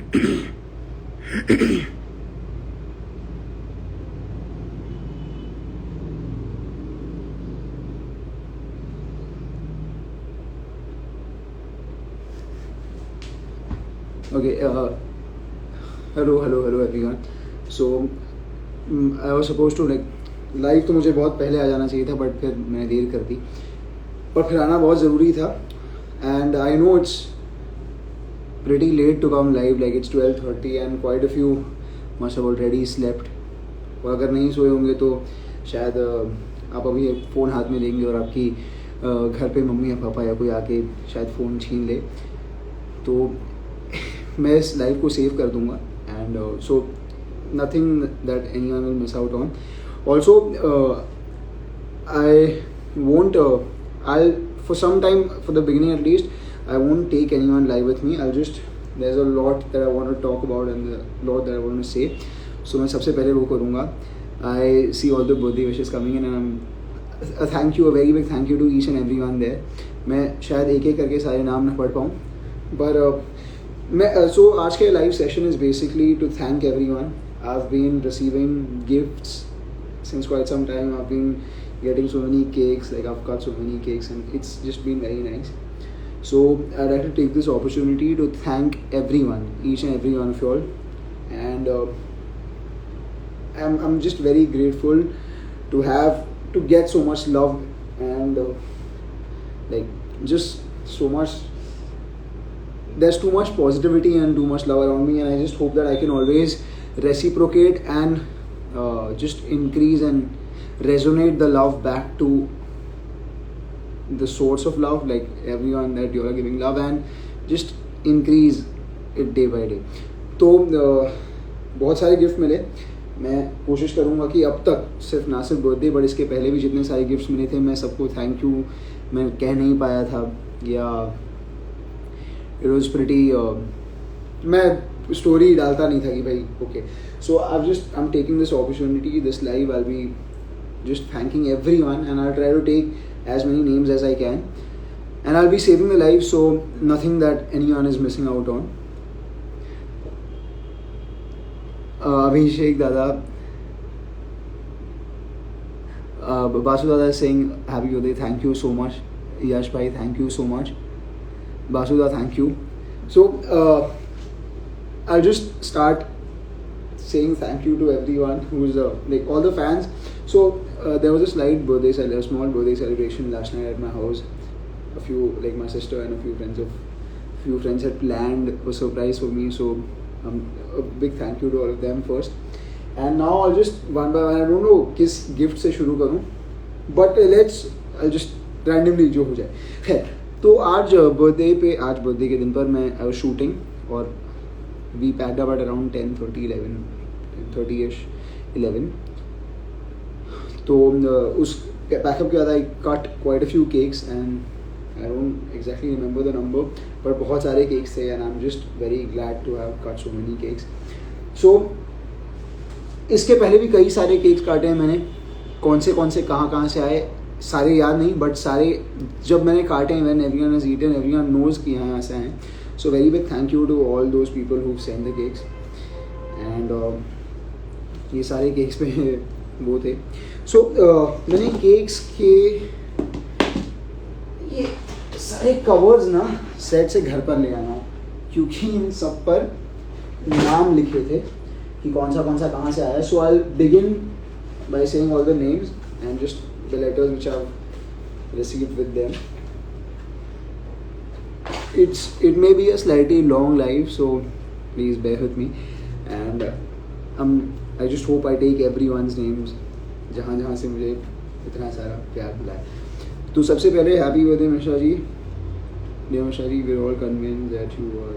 Okay, hello everyone. So I was supposed to live तो मुझे बहुत पहले आ जाना चाहिए था, बट फिर मैंने देर कर दी, पर फिर आना बहुत ज़रूरी था. And I know it's pretty late to come live, like it's 12:30 and quite a few must have already slept. और अगर नहीं सोए होंगे तो शायद आप अभी फ़ोन हाथ में लेंगे और आपकी घर पे मम्मी या पापा या कोई आके शायद फ़ोन छीन ले. तो मैं इस लाइव को सेव कर दूंगा, and so nothing that anyone will miss out on. Also I won't I'll for some time, for the beginning at least, I won't take anyone live with me. There's a lot that I want to talk about and a lot that I want to say. So मैं सबसे पहले वो करूँगा. I see all the birthday wishes coming in, and a very big thank you to each and everyone there. मैं शायद एक एक करके सारे नाम ना पढ़ पाऊँ, but so आज के live session is basically to thank everyone. I've been receiving gifts since quite some time. I've been getting so many cakes, like I've cut so many cakes, and it's just been very nice. So I'd like to take this opportunity to thank everyone, each and every one of you all, and I'm just very grateful to get so much love and just so much. There's too much positivity and too much love around me, and I just hope that I can always reciprocate and just increase and resonate the love back to the source of love, like everyone that you are giving love, and just increase it day by day. तो बहुत सारे gift मिले. मैं कोशिश करूँगा कि अब तक ना सिर्फ बर्थडे बट इसके पहले भी जितने सारे गिफ्ट्स मिले थे, मैं सबको थैंक यू मैं कह नहीं पाया था, या इट वॉज प्रिटी मैं स्टोरी डालता नहीं था कि भाई okay. So I am taking this opportunity, this live I be just thanking everyone, and I'll try to take as many names as I can, and I'll be saving the live, so nothing that anyone is missing out on. Abhishek Dada, Basu Dada is saying happy birthday, thank you so much. Yash Bhai, thank you so much. Basu Dada, thank you. So I'll just start saying thank you to everyone who's all the fans. So there was a small birthday celebration last night at my house. A few, my sister and a few friends had planned a surprise for me. So a big thank you to all of them first. And now I'll just one by one, I don't know किस gift से शुरू करूँ, but I'll just randomly जो हो जाए. खैर, तो आज बर्थडे के दिन पर मैं I was shooting, और we packed up at around 10:30-ish 11. तो उस पैकअप के बाद I cut quite a few cakes, and I don't exactly remember the number, but बहुत सारे केक्स थे, and I am just very glad to have cut so many cakes. So इसके पहले भी कई सारे केक्स काटे हैं मैंने. कौन से कहाँ से आए सारे याद नहीं, बट सारे जब मैंने काटे हैं, when everyone has eaten, everyone knows कि यहाँ से आए. So very big thank you to all those people who send the cakes. And ये सारे केक्स पे वो थे. सो मैंने केक्स के ये सारे कवर्स ना सेट से घर पर ले आना, क्योंकि इन सब पर नाम लिखे थे कि कौन सा कहाँ से आया. So I begin by saying all the names and just the letters which I have received with them. It may be a slightly long live, so please bear with me, and I just hope I take everyone's names जहाँ से मुझे इतना सारा प्यार मिला है. तो सबसे पहले happy birthday Mishra ji. Dear Mishra ji, we're all convinced that you are.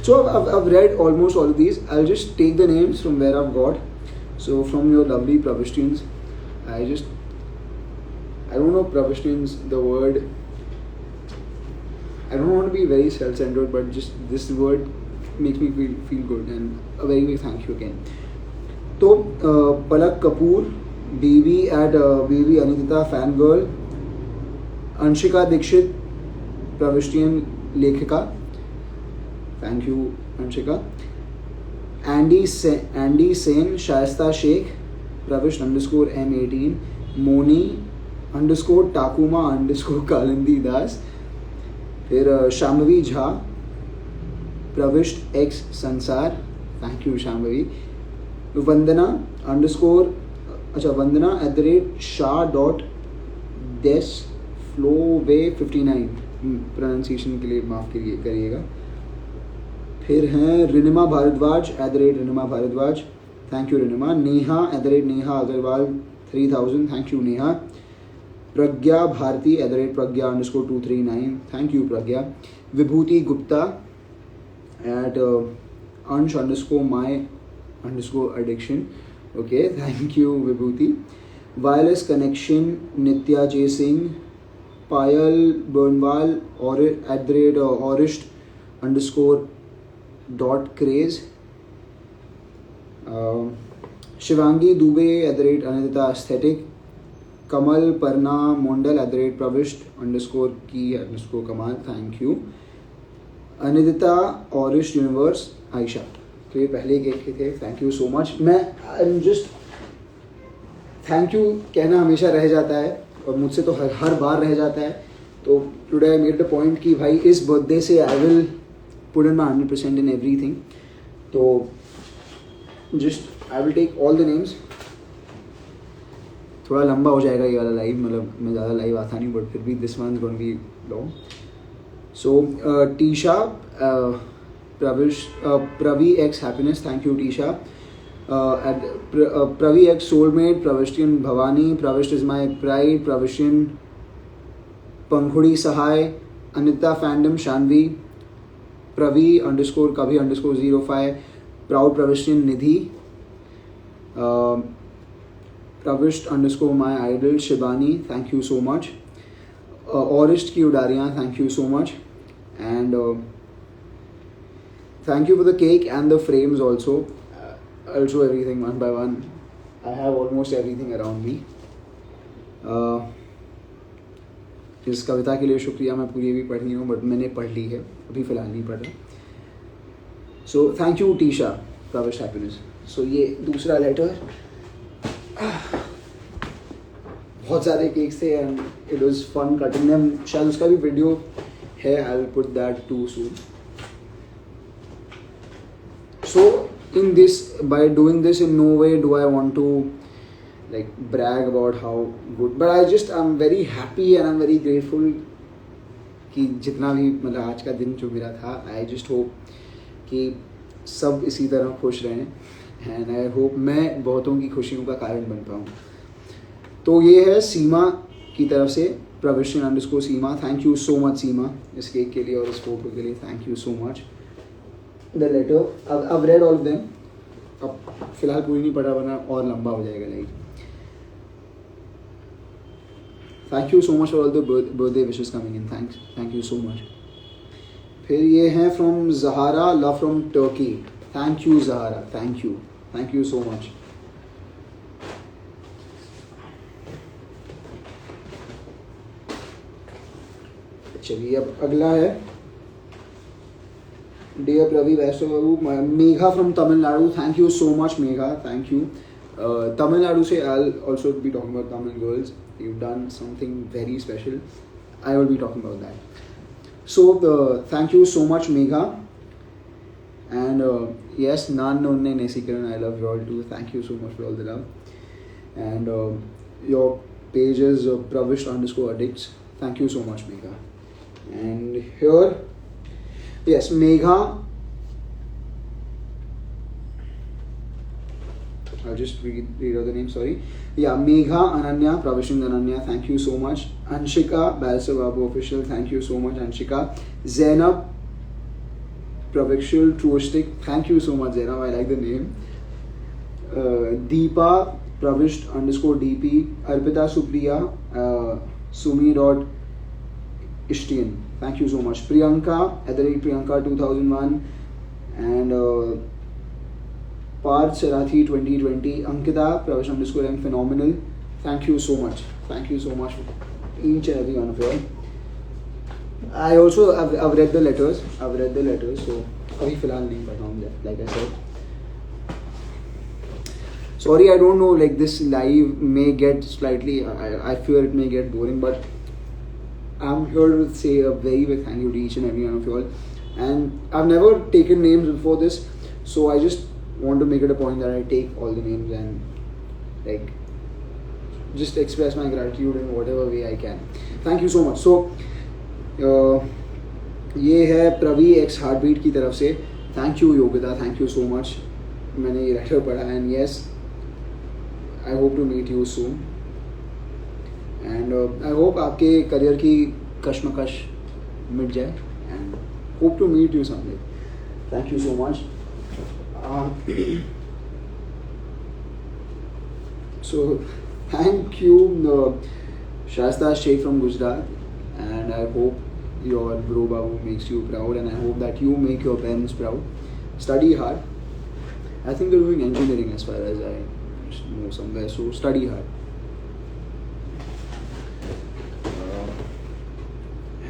So I've read almost all of these. I'll just take the names from where I've got. So from your lovely Pravishtians, I don't know Pravishtians, the word. I don't want to be very self-centered, but just this word makes me feel good, and a very big thank you again. तो Palak Kapoor, baby at baby Anita fangirl, Anshika Dikshit Pravishtian लेखिका, thank you Anshika, Andy Sen, Shaista Shaikh, Pravisht underscore M18, Moni underscore Takuma underscore Kalindi Das, फिर Shambhavi Jha, Pravisht X Sansar, thank you Shambhavi, Vandana underscore Vandana @शाह.des फ्लोवे 59, pronunciation के लिए माफ़ करिएगा। फिर हैं रिनिमा भारद्वाज @रिनिमा भारद्वाज, थैंक यू रिनिमा, नेहा @नेहा Agarwal 3000, thank you Neha, Pragya Bharti @Pragya _239, thank you Pragya, Vibhuti Gupta @अंश _my_addiction, okay thank you Vibhuti, wireless connection Nitya Jay Singh, Payal Barnwal और @orist_.craze, शिवांगी दुबे @अनिता एस्थेटिक, कमल परना मोंडल @प्रविष्ट_की_कमाल, थैंक यू, अनिदिता ऑरिस्ट यूनिवर्स आयशा। तो ये पहले के थे, थैंक यू सो मच। मैं जस्ट थैंक यू कहना हमेशा रह जाता है और मुझसे तो हर बार रह जाता है। तो today I made the point कि भाई इस बर्थडे से I will put in my 100% in everything. तो just I will take all the names. थोड़ा लंबा हो जाएगा ये वाला लाइव, मतलब मैं ज़्यादा लाइव आता नहीं, बट फिर भी this one is going to be long. So Tisha, Pravi X happiness, thank you Tisha, Pravi X soulmate, Pravishtian Bhavani, Pravisht is my pride, Pravishtian Pankhuri Sahay, Anita fandom Shanvi, Pravi _ कभी _05, proud Pravishtian Nidhi, Pravisht _ my idol Shibani, thank you so much, ऑरिस्ट की Udaariyaan, thank you so much, and thank you for the cake and the frames also. I'll show everything one by one. I have almost everything around me. इस कविता के लिए शुक्रिया, मैं पूरी भी पढ़ नहीं हूँ बट मैंने पढ़ ली है, अभी फ़िलहाल नहीं पढ़ रहा। सो थैंक यू टीशा, प्रविष्ट हैप्पीनेस। सो ये दूसरा लेटर, बहुत सारे केक्स थे and it was fun cutting them. शायद उसका भी वीडियो है, I will put that too soon. So in this, by doing this, in no way do I want to like brag about how good, but I'm very happy and I'm very grateful कि जितना भी मतलब आज का दिन जो मेरा था, I just hope कि सब इसी तरह खुश रहें and I hope मैं बहुतों की खुशियों का कारण बन पाऊँ। तो ये है सीमा की तरफ से, प्रविष्ट _ सीमा, थैंक यू सो मच सीमा इस केक के लिए और इस फोटो के लिए, thank you so much. The letter, I've read all of them. अब फिलहाल पूरी नहीं पढ़ा वरना और लंबा हो जाएगा like. Thank you so much for all the birthday wishes coming in. Thank you so much. फिर ये हैं from Zahara, love from Turkey. Thank you Zahara, thank you so much. चलिए अब अगला है Dear Pravi Vaishnavu, Megha from Tamil Nadu, thank you so much Megha, thank you. Tamil Nadu se I'll also be talking about Tamil girls. You've done something very special. I will be talking about that. So thank you so much Megha. And yes, Nan Nonne Nesikaran, I love you all too. Thank you so much for all the love. And your page is Pravish_addicts. Thank you so much Megha. And here, yes, Megha, I'll just read out the name, sorry. Yeah, Megha, Ananya, Pravishing Ananya, thank you so much. Anshika, Balsa Babu Official, thank you so much Anshika. Zainab, Pravishal Truistic, thank you so much Zainab, I like the name. Deepa, Pravish_DP, Arpita Supriya, Sumi.Ishtian, thank you so much. Priyanka, @Priyanka 2001, and Parth Sarathi 2020, Ankita, Pravish_M phenomenal, thank you so much for each and every one of you. I also I've read the letters, so अभी फिलहाल नहीं पढ़ा हूँ, like I said. Sorry, I don't know, like this live may get slightly, I fear it may get boring, but I'm here to say a very big thank you to each and every one of you all. And I've never taken names before this, so I just want to make it a point that I take all the names and like just express my gratitude in whatever way I can. Thank you so much. So ये है Pravi x heartbeat की तरफ से. Thank you Yogita, thank you so much. मैंने ये letter पढ़ा and yes, I hope to meet you soon and I hope आपके career की कश्मकश मिट जाए and hope to meet you someday. Thank you so much. So thank you Shasta Sheikh from Gujarat, and I hope your bro Babu makes you proud, and I hope that you make your parents proud. Study hard. I think they're doing engineering as far as I know somewhere, so study hard.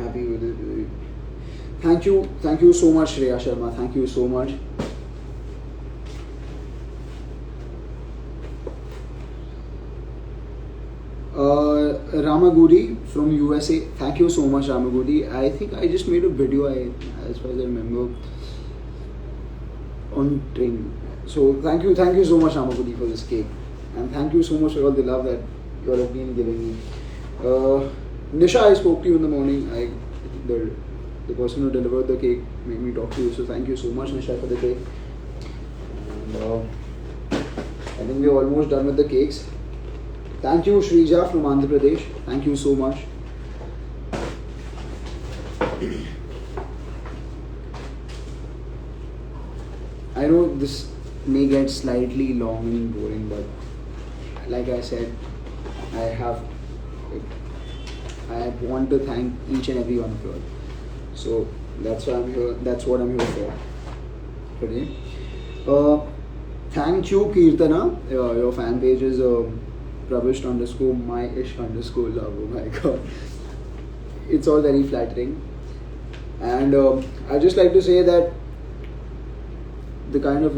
Happy with it. Thank you so much Shreya Sharma, thank you so much. Ramaguri from USA, thank you so much Ramaguri. I think I just made a video, as far as I remember, on train. So thank you so much Ramaguri for this cake, and thank you so much for all the love that you all have been giving me. Nisha, I spoke to you in the morning. The person who delivered the cake made me talk to you, so thank you so much Nisha for the cake. And I think we're almost done with the cakes. Thank you Shrija from Andhra Pradesh, thank you so much. I know this may get slightly long and boring, but like I said, I want to thank each and every one of you all. So that's why I'm here, that's what I'm here for today. Thank you Kirtana, your fan page is Pravish_my_ish_love. Oh my god, it's all very flattering, and I just like to say that the kind of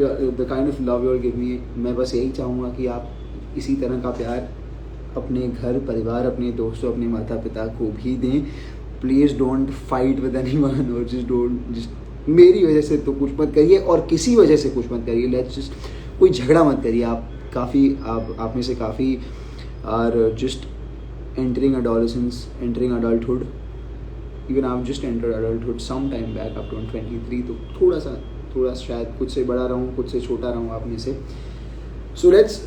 love you all give me, मैं बस यही चाहूँगा कि आप इसी तरह का प्यार अपने घर परिवार, अपने दोस्तों, अपने माता पिता को भी दें. Please don't fight with anyone, और जस्ट मेरी वजह से तो कुछ मत करिए और किसी वजह से कुछ मत करिए. लेट्स जस्ट कोई झगड़ा मत करिए. आप में से काफ़ी are just entering adolescence, entering adulthood. Even आप just enter adulthood some time back up to 23, तो थोड़ा शायद खुद से बड़ा रहूँ, खुद से छोटा रहूँ आप में से. So let's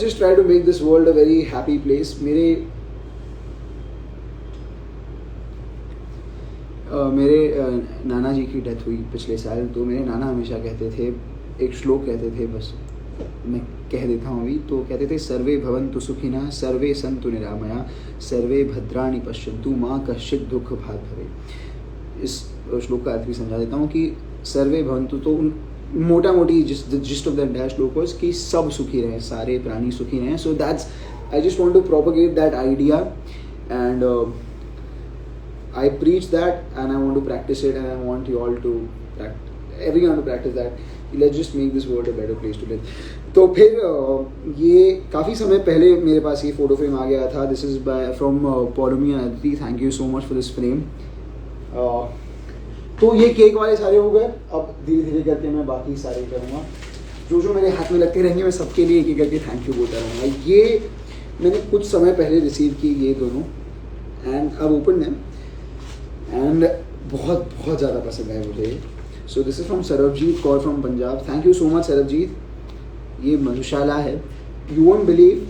just try to make this world a very happy place. मेरे नाना जी की डेथ हुई पिछले साल, तो मेरे नाना हमेशा कहते थे, एक श्लोक कहते थे, बस मैं कह देता हूँ अभी. तो कहते थे, सर्वे भवन्तु सुखिनः, सर्वे सन्तु निरामया, सर्वे भद्राणि पश्यन्तु, मा कश्चित् दुःख भाग् भवेत्. इस श्लोक का अर्थ भी समझा देता हूँ कि सर्वे भवन्तु, तो मोटा मोटी gist of the entire shloka was कि सब सुखी रहें, सारे प्राणी सुखी रहें. So that's, I just want to propagate that idea, and I preach that, and I want to practice it, and I want you all to everyone to practice that. Let's just make this world a better place to live. तो फिर ये काफ़ी समय पहले मेरे पास ये photo frame आ गया था. This is by from Paulomi Aditi. Thank you so much for this frame. तो ये केक वाले सारे हो गए. अब धीरे धीरे करके मैं बाकी सारे करूँगा. जो मेरे हाथ में लगते रहेंगे मैं सबके लिए एक एक करके थैंक यू बोलता रहूँगा. ये मैंने कुछ समय पहले रिसीव की ये दोनों, एंड अब ओपन है, एंड बहुत ज़्यादा पसंद है मुझे. So this is from Sarabjit Kaur from Punjab. Thank you so much Sarabjit. ये मधुशाला है. You won't believe,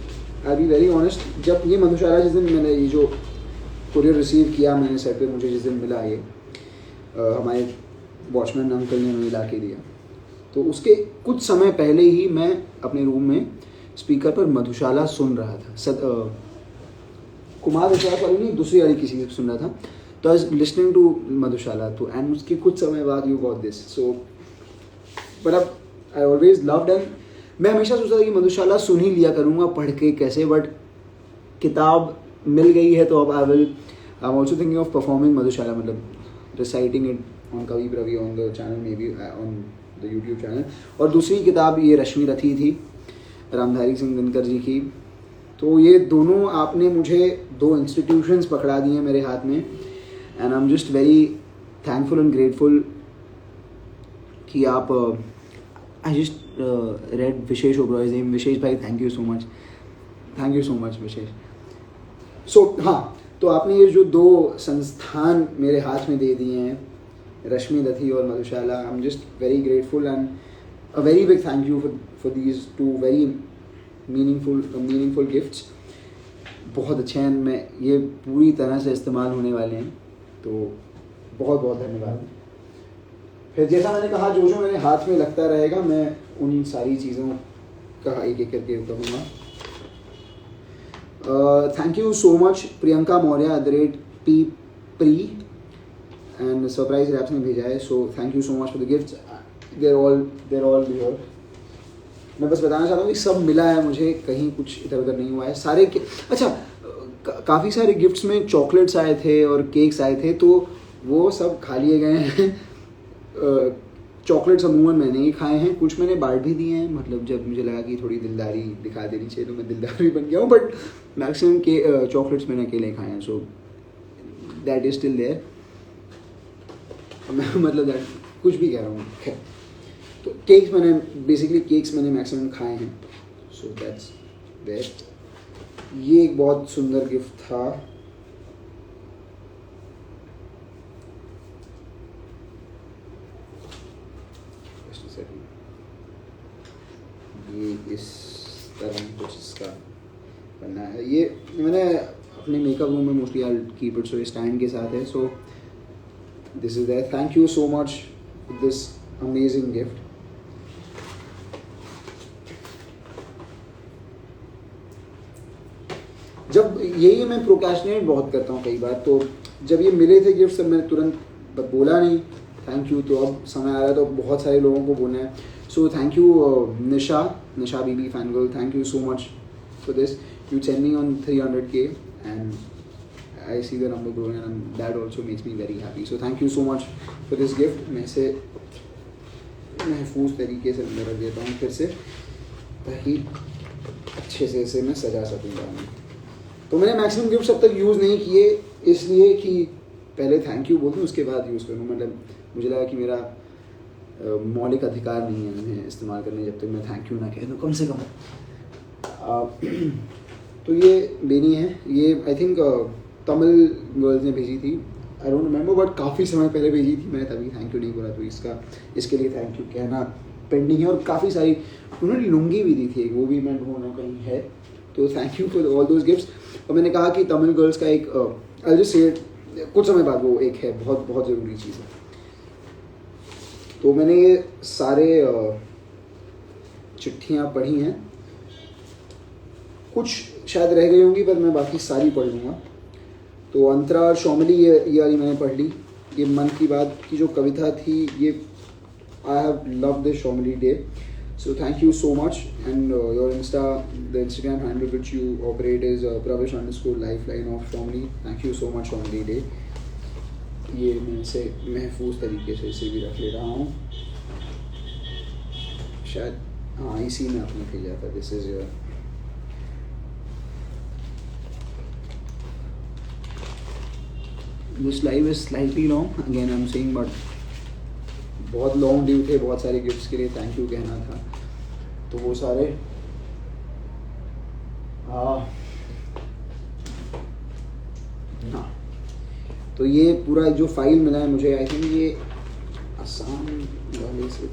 I be very honest, जब ये मधुशाला जिस दिन मैंने ये जो कुरियर रिसीव किया मैंने सेट पे, मुझे जिस दिन मिला ये हमारे वॉचमैन अंकल ने हमें ला के दिया, तो उसके कुछ समय पहले ही मैं अपने रूम में स्पीकर पर मधुशाला सुन रहा था. कुमार विश्वास वाली नहीं, दूसरी वाली किसी से सुन रहा था. तो आई वाज लिसनिंग टू मधुशाला, तो एंड उसके कुछ समय बाद you got this. So but अब आई ऑलवेज लव्ड, एंड मैं हमेशा सोचता था कि मधुशाला सुन ही लिया करूँगा पढ़ के कैसे, बट किताब मिल गई है तो अब I am also thinking of performing Madhushala, मतलब reciting it on Kavi Pravi on the channel, maybe on the YouTube channel. और दूसरी किताब ये रश्मि रथी थी, रामधारी सिंह दिनकर जी की। तो ये दोनों आपने मुझे 2 इंस्टीट्यूशंस पकड़ा दिए हैं मेरे हाथ में, and I am just very thankful and grateful कि आप I just read Vishesh Oberoi's name. Vishesh भाई, thank you so much Vishesh. So हाँ, तो आपने ये जो 2 संस्थान मेरे हाथ में दे दिए हैं, रश्मि दत्ती और Madhushala, I am just very grateful and a very big thank you for these 2 very meaningful gifts. बहुत अच्छे हैं, मैं ये पूरी तरह से इस्तेमाल होने वाले हैं, तो बहुत बहुत धन्यवाद। फिर जैसा मैंने कहा, जो मेरे हाथ में लगता रहेगा मैं उन सारी चीज़ों का एक एक करके कहूँगा। Thank you so much Priyanka Maurya @p_pri and surprise wraps ने भेजा है, so thank you so much for the gifts, there all your. मैं बस बताना चाहता हूँ कि सब मिला है मुझे, कहीं कुछ इधर उधर नहीं हुआ है। सारे अच्छा, काफ़ी सारे गिफ्ट्स में चॉकलेट्स आए थे और केक्स आए थे, तो वो सब खा लिए गए हैं। चॉकलेट्स अमूमन मैंने ही खाए हैं, कुछ मैंने बांट भी दिए हैं, मतलब जब मुझे लगा कि थोड़ी दिलदारी दिखा देनी चाहिए तो मैं दिलदार भी बन गया हूँ, बट मैक्सिमम के चॉकलेट्स मैंने अकेले खाए हैं, so that is still there. मतलब दैट कुछ भी कह रहा हूँ, खैर। तो केक्स मैंने मैक्सिमम खाए हैं, सो दैट्स दैट। ये एक बहुत सुंदर गिफ्ट था, ये इस तरह कुछ इसका बनना है। ये मैंने अपने मेकअप रूम में मोस्टली आई कीप इट, सो ये स्टैंड के साथ है, so this is that. Thank you so much for this amazing gift. जब यही मैं प्रोक्रेस्टिनेट बहुत करता हूँ कई बार, तो जब ये मिले थे गिफ्ट, सब मैंने तुरंत बोला नहीं थैंक यू, तो अब समय आ रहा है तो बहुत सारे लोगों को बोलना है। So thank you Nisha BB fan girl, thank you so much for this. You send me on 300K and I see the number growing and that also makes me very happy. So thank you so much for this gift. मैं इसे महफूज तरीके से अंदर रख देता हूँ फिर से, ताकि अच्छे से इसे मैं सजा सकूँगा। तो मैंने मैक्सिमम गिफ्ट्स अब तक यूज़ नहीं किए, इसलिए कि पहले थैंक यू बोल दूँ उसके बाद यूज़ करूँ। मतलब मुझे लगा कि मेरा मौलिक अधिकार नहीं है उन्हें इस्तेमाल करने जब तक मैं थैंक यू ना कह दूँ कम से कम। तो ये बेनी है, ये आई थिंक तमिल गर्ल्स ने भेजी थी, आई डोंट रिमेंबर, बट काफ़ी समय पहले भेजी थी, मैंने तभी थैंक यू नहीं बोला, तो इसके लिए थैंक यू कहना पेंडिंग है। और काफ़ी सारी उन्होंने लुंगी भी दी थी, वो भी मैं ढूंढना कहीं है, तो thank you for all those gifts. और मैंने कहा कि तमिल गर्ल्स का एक आई जस्ट से कुछ समय बाद वो एक है, बहुत बहुत ज़रूरी चीज़ है। तो मैंने ये सारे चिट्ठियाँ पढ़ी हैं, कुछ शायद रह गई होंगी पर मैं बाकी सारी पढ़ लूँगा। तो अंतरा और शौमिली ये वाली मैंने पढ़ ली। ये मन की बात की जो कविता थी, ये आई हैव लव दिस शौमिली day, so thank you so much, and your the Instagram handle which you operate is pravesh_lifeline of Shomli. Thank you so much Shomli Day। ये मैं इसे महफूज तरीके से इसे भी रख ले रहा हूँ, शायद हाँ इसी में आपने भेजा था। This is your this live is slightly long again I am saying, but बहुत लॉन्ग ड्यू थे, बहुत सारे गिफ्ट्स के लिए थैंक यू कहना था, तो वो सारे हाँ। तो ये पूरा जो फाइल मिला है मुझे, आई थिंक ये आसाम वाले से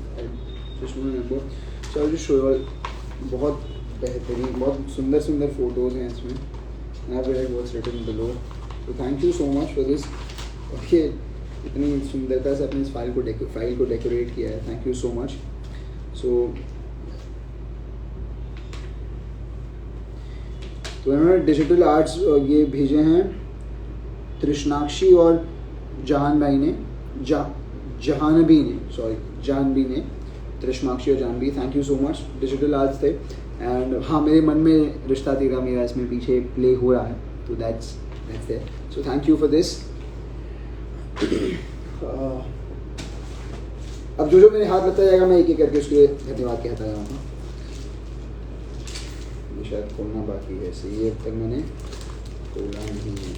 बहुत बेहतरीन, बहुत सुंदर सुंदर फोटोज़ हैं इसमें, व्हाट्स रिटन बिलो। तो thank you so much for this. और ये इतनी सुंदरता से अपने इस फाइल को डेकोरेट किया है, थैंक यू सो मच। सो तो इन्होंने डिजिटल आर्ट्स ये भेजे हैं तृष्णाक्षी और जहानबी ने तृष्णाक्षी और Janvi, thank you so much. Digital arts थे, एंड हाँ मेरे मन में रिश्ता तेरा मेरा इसमें पीछे प्ले हो रहा है, तो that's there. So thank you for this. अब जो मेरे हाथ लगता जाएगा मैं एक एक करके उसके लिए धन्यवाद कहता जाऊँगा। शायद खोलना बाकी है, ऐसे ये अब तक मैंने खोला नहीं है।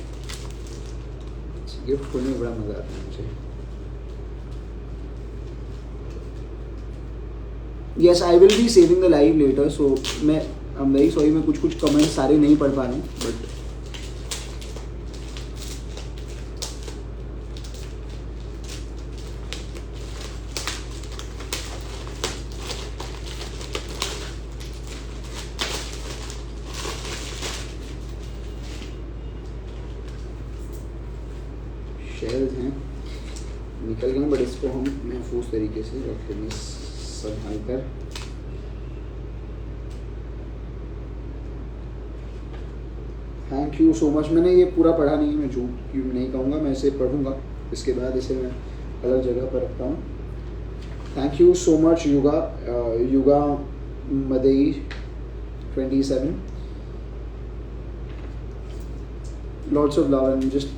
गिफ्ट खोलने में बड़ा मज़ा आता है मुझे। Yes, I will be saving the live letter, so मैं आई एम वेरी सॉरी, मैं कुछ कमेंट्स सारे नहीं पढ़ पा रहा हूँ, बट शेल्स हैं निकल गए, बट इसको हम महफूज तरीके से रख लेंगे संभाल कर। Thank you so much. मैंने ये पूरा पढ़ा नहीं है, मैं झूठ क्यों नहीं कहूँगा, मैं इसे पढ़ूँगा, इसके बाद इसे मैं अलग जगह पर रखता हूँ। Thank you so much Yuga, Yuga Madai 27, lots of love and just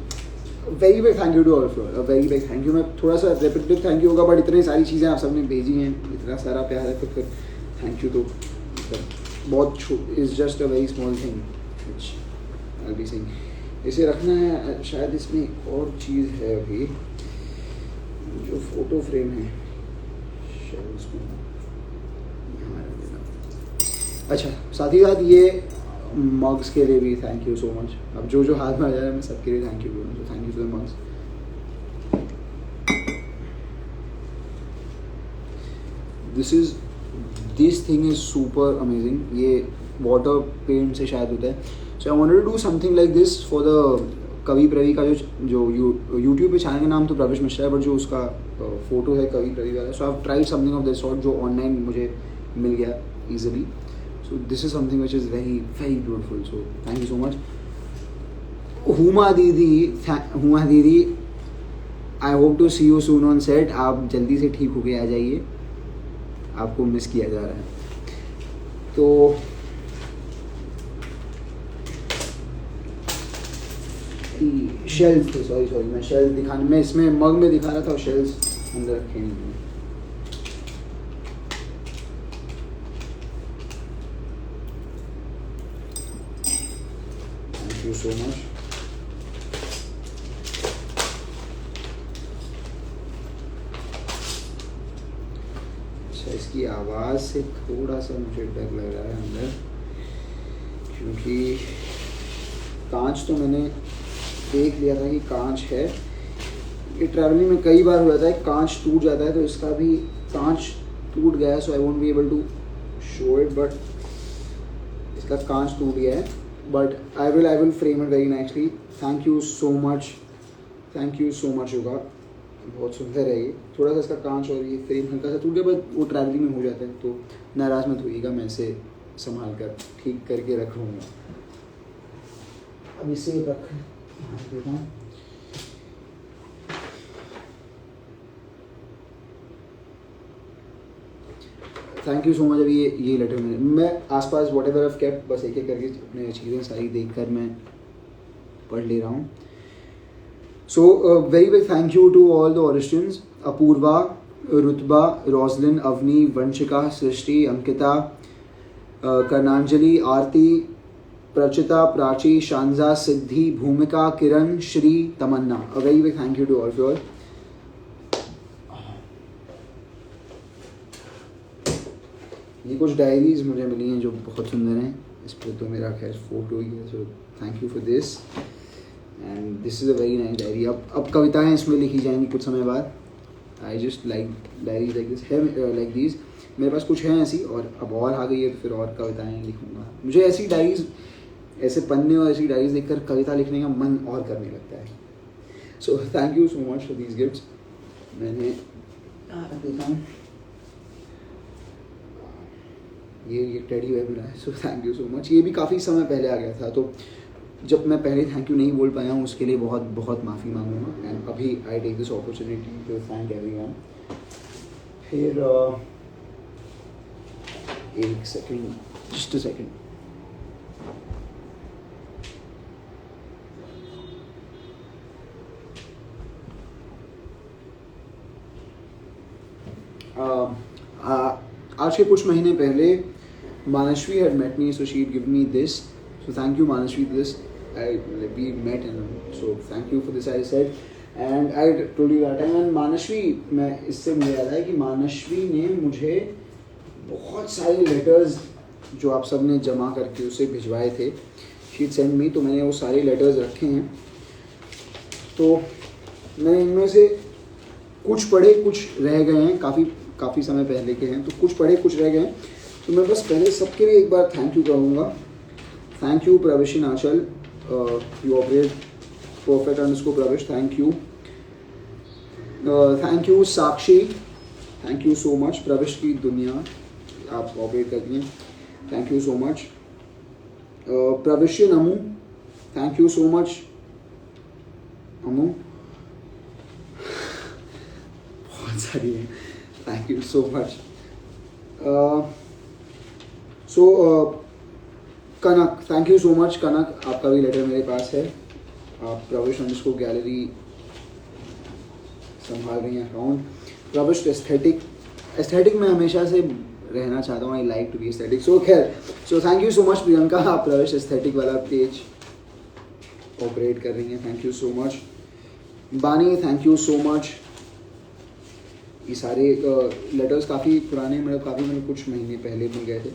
very big thank you to all of you, very big thank you. मैं थोड़ा सा रेपिटेटिव थैंक यू होगा, बट इतनी सारी चीज़ें आप सबने भेजी हैं, इतना सारा प्यार है, तो फिर थैंक यू तो बहुत is just a very small thing which I be saying. इसे रखना है, शायद इसमें एक और चीज़ है अभी, जो फोटो फ्रेम है शायद उसमें यहाँ रख देना। अच्छा, साथ ही साथ ये मग्स के लिए भी थैंक यू सो मच। अब जो जो हाथ में आ जा रहा है मैं सबके लिए थैंक यू बोलूँ, तो thank you for the mugs. This thing is super amazing. ये वाटर पेंट से शायद होता है। So I wanted to do something like this for the Kavi Pravi का जो यूट्यूब पे चैनल का नाम तो प्रवेश मिश्रा है, बट जो उसका फोटो है कवि प्रवी वाला, so I have tried something of this sort, जो ऑनलाइन मुझे मिल गया easily. So this is something which is very very beautiful. So thank you so much. Huma दीदी, I hope to see you soon on set. आप जल्दी से ठीक होके आ जाइए, आपको मिस किया जा रहा है। तो शेल्स थे, सॉरी मैं शेल्स दिखाने, मैं इसमें मग में दिखा रहा था और शेल्स अंदर रखे नहीं हैं। Thank you so much. अच्छा, इसकी आवाज़ से थोड़ा सा मुझे डर लग रहा है अंदर, क्योंकि कांच तो मैंने देख लिया था कि कांच है। ये ट्रैवलिंग में कई बार हो जाता है, कांच टूट जाता है, तो इसका भी कांच टूट गया है। So I won't be able to show it, but इसका कांच टूट गया है, but I will frame it very nicely. Thank you so much yoga, बहुत सुंदर है ये। थोड़ा सा इसका कांच और ये फ्रेम हल्का सा टूट गया, बट वो ट्रैवलिंग में हो जाता है, तो नाराज़ मत होइएगा, मैं इसे संभाल कर ठीक करके रख लूँगा। अब इसे रख देता हूँ। Thank you so much. अभी ये लेटर मैं आसपास वॉट एवर ऑफ केप्ट, बस एक एक करके अपने चीज़ें सारी देखकर मैं पढ़ ले रहा हूँ। So very very thank you to all the origins, Apurva, Rutba, Roslin, Avani, Vanshika, Srishti, Ankita, Karnanjali, Aarti, Prachita, Prachi, Shanza, Siddhi, Bhumika, Kiran, Shri, Tamanna. A very very thank you to all of you all. ये कुछ डायरीज मुझे मिली हैं जो बहुत सुंदर हैं, इस पर तो मेरा खैर फोटो ही है, so thank you for this and this is a very nice diary. अब कविताएं इसमें लिखी जाएंगी कुछ समय बाद। I just like diaries like this है, लाइक दीज मेरे पास कुछ हैं ऐसी, और अब और आ गई है तो फिर और कविताएं लिखूँगा। मुझे ऐसी डायरीज, ऐसे पन्ने और ऐसी डायरीज देखकर कविता लिखने का मन और करने लगता है। So thank you so much for these gifts. मैंने देखा हूँ ये टेडी बेयर मिला है, so thank you so much. ये भी काफ़ी समय पहले आ गया था, तो जब मैं पहले थैंक यू नहीं बोल पाया हूँ उसके लिए बहुत बहुत माफ़ी मांगूंगा। एंड अभी I take this opportunity to thank everyone. फिर एक सेकेंड, जस्ट अ सेकेंड। आज के कुछ महीने पहले Manashvi had met me, so she'd given me this. So thank you, Manashvi, for this. We met, and so thank you for this, I said. And I told you that time. And Manashvi, मैं इससे मुझे याद है कि मानश्वी ने मुझे बहुत सारे लेटर्स जो आप सब ने जमा करके उसे भिजवाए थे, शी सेंड मी, तो मैंने वो सारे लेटर्स रखे हैं. तो मैंने इनमें से कुछ पढ़े, कुछ रह गए हैं, काफ़ी समय पहले के हैं, तो कुछ पढ़े कुछ रह गए हैं. तो मैं बस पहले सबके लिए एक बार थैंक यू कहूँगा. थैंक यू प्रविश आंचल, यू ऑपरेट परफेक्ट अंडरस्कोर प्रविश, thank you. Thank you Sakshi, thank you so much. प्रविश की दुनिया आप ऑपरेट करती हैं, thank you so much. Pravish Namu, thank you so much. Amu बहुत सारी है, thank you so much. So Kanak, thank you so much Kanak, आपका भी लेटर मेरे पास है. आप प्रविश अंडरस्कोर गैलरी संभाल रही हैं अकाउंट. प्रविश एस्थेटिक में हमेशा से रहना चाहता हूँ, I like to be aesthetic. So खैर, so thank you so much Priyanka, आप प्रविश एस्थेटिक वाला पेज ऑपरेट कर रही हैं, thank you so much. Bani, thank you so much. ये सारे लेटर्स काफ़ी पुराने, मतलब काफ़ी मतलब कुछ महीने पहले मिल गए थे,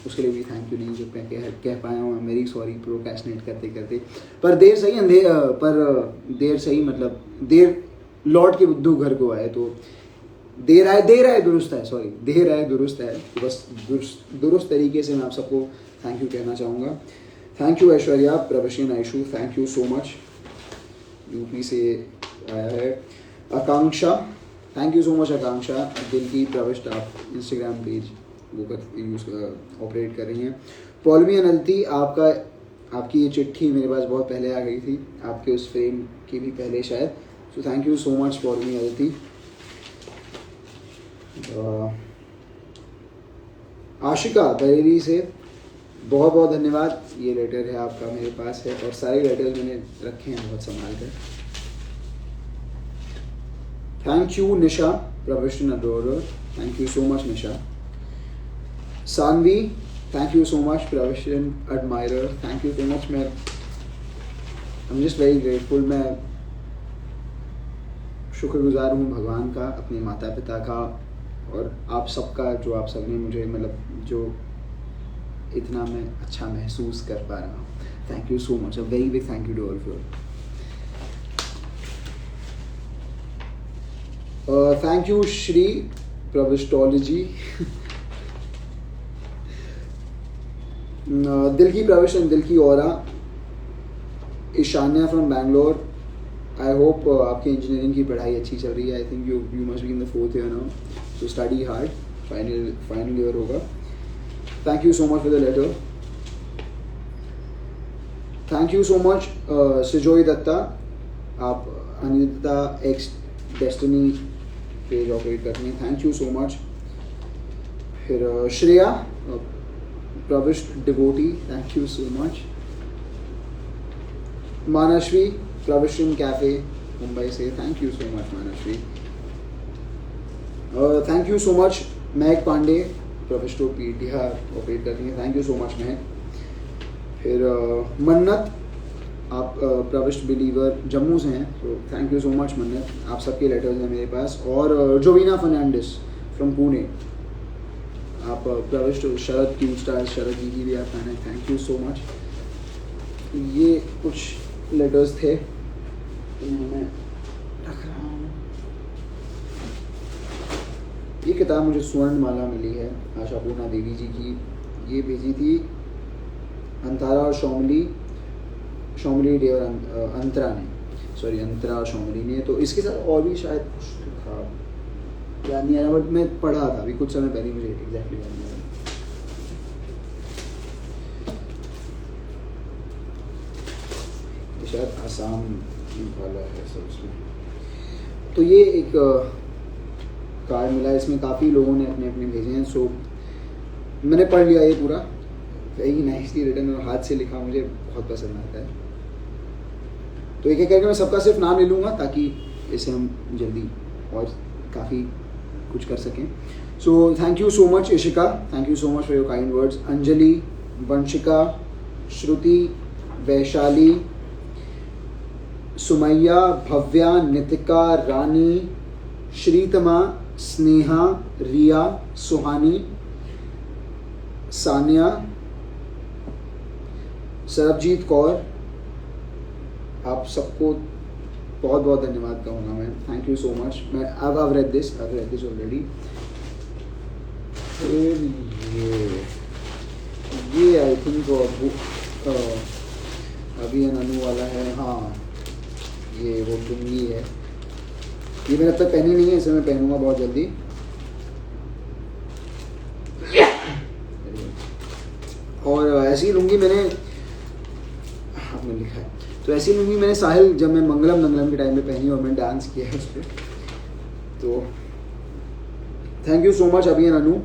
उसके लिए भी थैंक यू नहीं जो कह पाया हूँ. मेरी सॉरी प्रोक्रेस्टिनेट करते करते, पर देर सही मतलब देर लौट के बुद्धू घर को आए, तो देर आए दुरुस्त है, सॉरी देर आए दुरुस्त है. तो बस दुरुस्त तरीके से मैं आप सबको थैंक यू कहना चाहूँगा. Thank you Aishwarya, Pravshin Aayshu, thank you so much, UP से आया है. Akanksha, thank you so much Akanksha. दिल की प्रविष्ट, आप इंस्टाग्राम पेज वो यूज़ ऑपरेट कर रही हैं. पॉलमी अनंती, आपकी ये चिट्ठी मेरे पास बहुत पहले आ गई थी, आपके उस फ्रेम की भी पहले शायद. So thank you so much Paulami Ananti. Aashika Bareilly से बहुत बहुत धन्यवाद. ये लेटर है आपका मेरे पास है, और सारे लेटर्स मैंने रखे हैं बहुत संभाल कर. Thank you Nisha, professional adorer, thank you so much Nisha. Saanvi, thank you so much, professional admirer, thank you so much. मैं I am just very grateful. मैं शुक्रगुजार हूँ भगवान का, अपने माता पिता का, और आप सबका, जो आप सब ने मुझे मतलब जो इतना मैं अच्छा महसूस कर पा रहा हूँ. Thank you so much, a very big thank you to all of you. Thank you Shri Pravishtology. दिल की प्रविष्ट, दिल की aura. Ishanya from Bangalore, I hope आपकी इंजीनियरिंग की पढ़ाई अच्छी चल रही है. I think you must be in the 4th year now, so study hard, final year होगा. Thank you so much for the letter. Thank you so much Sujoy Dutta, आप Anita X destiny page operate करते हैं, थैंक यू सो मच. फिर Shreya Pravisht devotee, thank you so much. Manashvi Pravisht cafe Mumbai से, thank you so much Manashvi. Thank you so much Mahak Pandey, professional PTR operate करती हैं, thank you so much महक. फिर मन्नत, आप प्रविष्ट बिलीवर जम्मू से हैं, तो थैंक यू सो मच मन्नत. आप सबके लेटर्स हैं मेरे पास. और जोविना फर्नांडिस फ्रॉम पुणे, आप प्रविष्ट. शरद क्यू स्टार, शरद जी की भी आप फैन हैं, थैंक यू सो मच. ये कुछ लेटर्स थे, मैं रख रहा हूँ. ये किताब मुझे स्वर्णमाला मिली है आशापूर्णा देवी जी की, ये भेजी थी अंतरा और शौमली डे और अंतरा ने, सॉरी अंतरा और शौमली ने. तो इसके साथ और भी शायद कुछ था, याद नहीं आ रहा, बट मैं पढ़ा था अभी कुछ समय पहले, मुझे एग्जैक्टली याद नहीं आ रहा. शायद आसाम वाला है सब उसमें. तो ये एक कार्ड मिला, इसमें काफ़ी लोगों ने अपने अपने भेजे हैं. सो मैंने पढ़ लिया ये पूरा, वेरी नाइसली रिटन और हाथ से लिखा, मुझे बहुत पसंद आता है. तो एक एक करके मैं सबका सिर्फ नाम ले लूँगा ताकि इसे हम जल्दी और काफ़ी कुछ कर सकें. So thank you so much Ishika, thank you so much for your kind words. Anjali, Vanshika, Shruti, Vaishali, Sumaiya, Bhavya, Nitika, रानी, श्रीतमा, स्नेहा, रिया, सुहानी, सानिया, सरबजीत कौर, आप सबको बहुत बहुत धन्यवाद कहूँगा मैं. Thank you so much. मैं I've read this already. ये आई थिंक अभी अनु वाला है. हाँ, ये वो लुंगी है. ये मैंने अब तक पहनी नहीं है, इसे मैं पहनूंगा बहुत जल्दी. और ऐसी लुंगी मैंने आपने लिखा है, तो ऐसी लुंगी मैंने साहिल जब मैं मंगलम के टाइम में पहनी और मैंने डांस किया है उस पर. तो थैंक यू सो मच अभी अनु,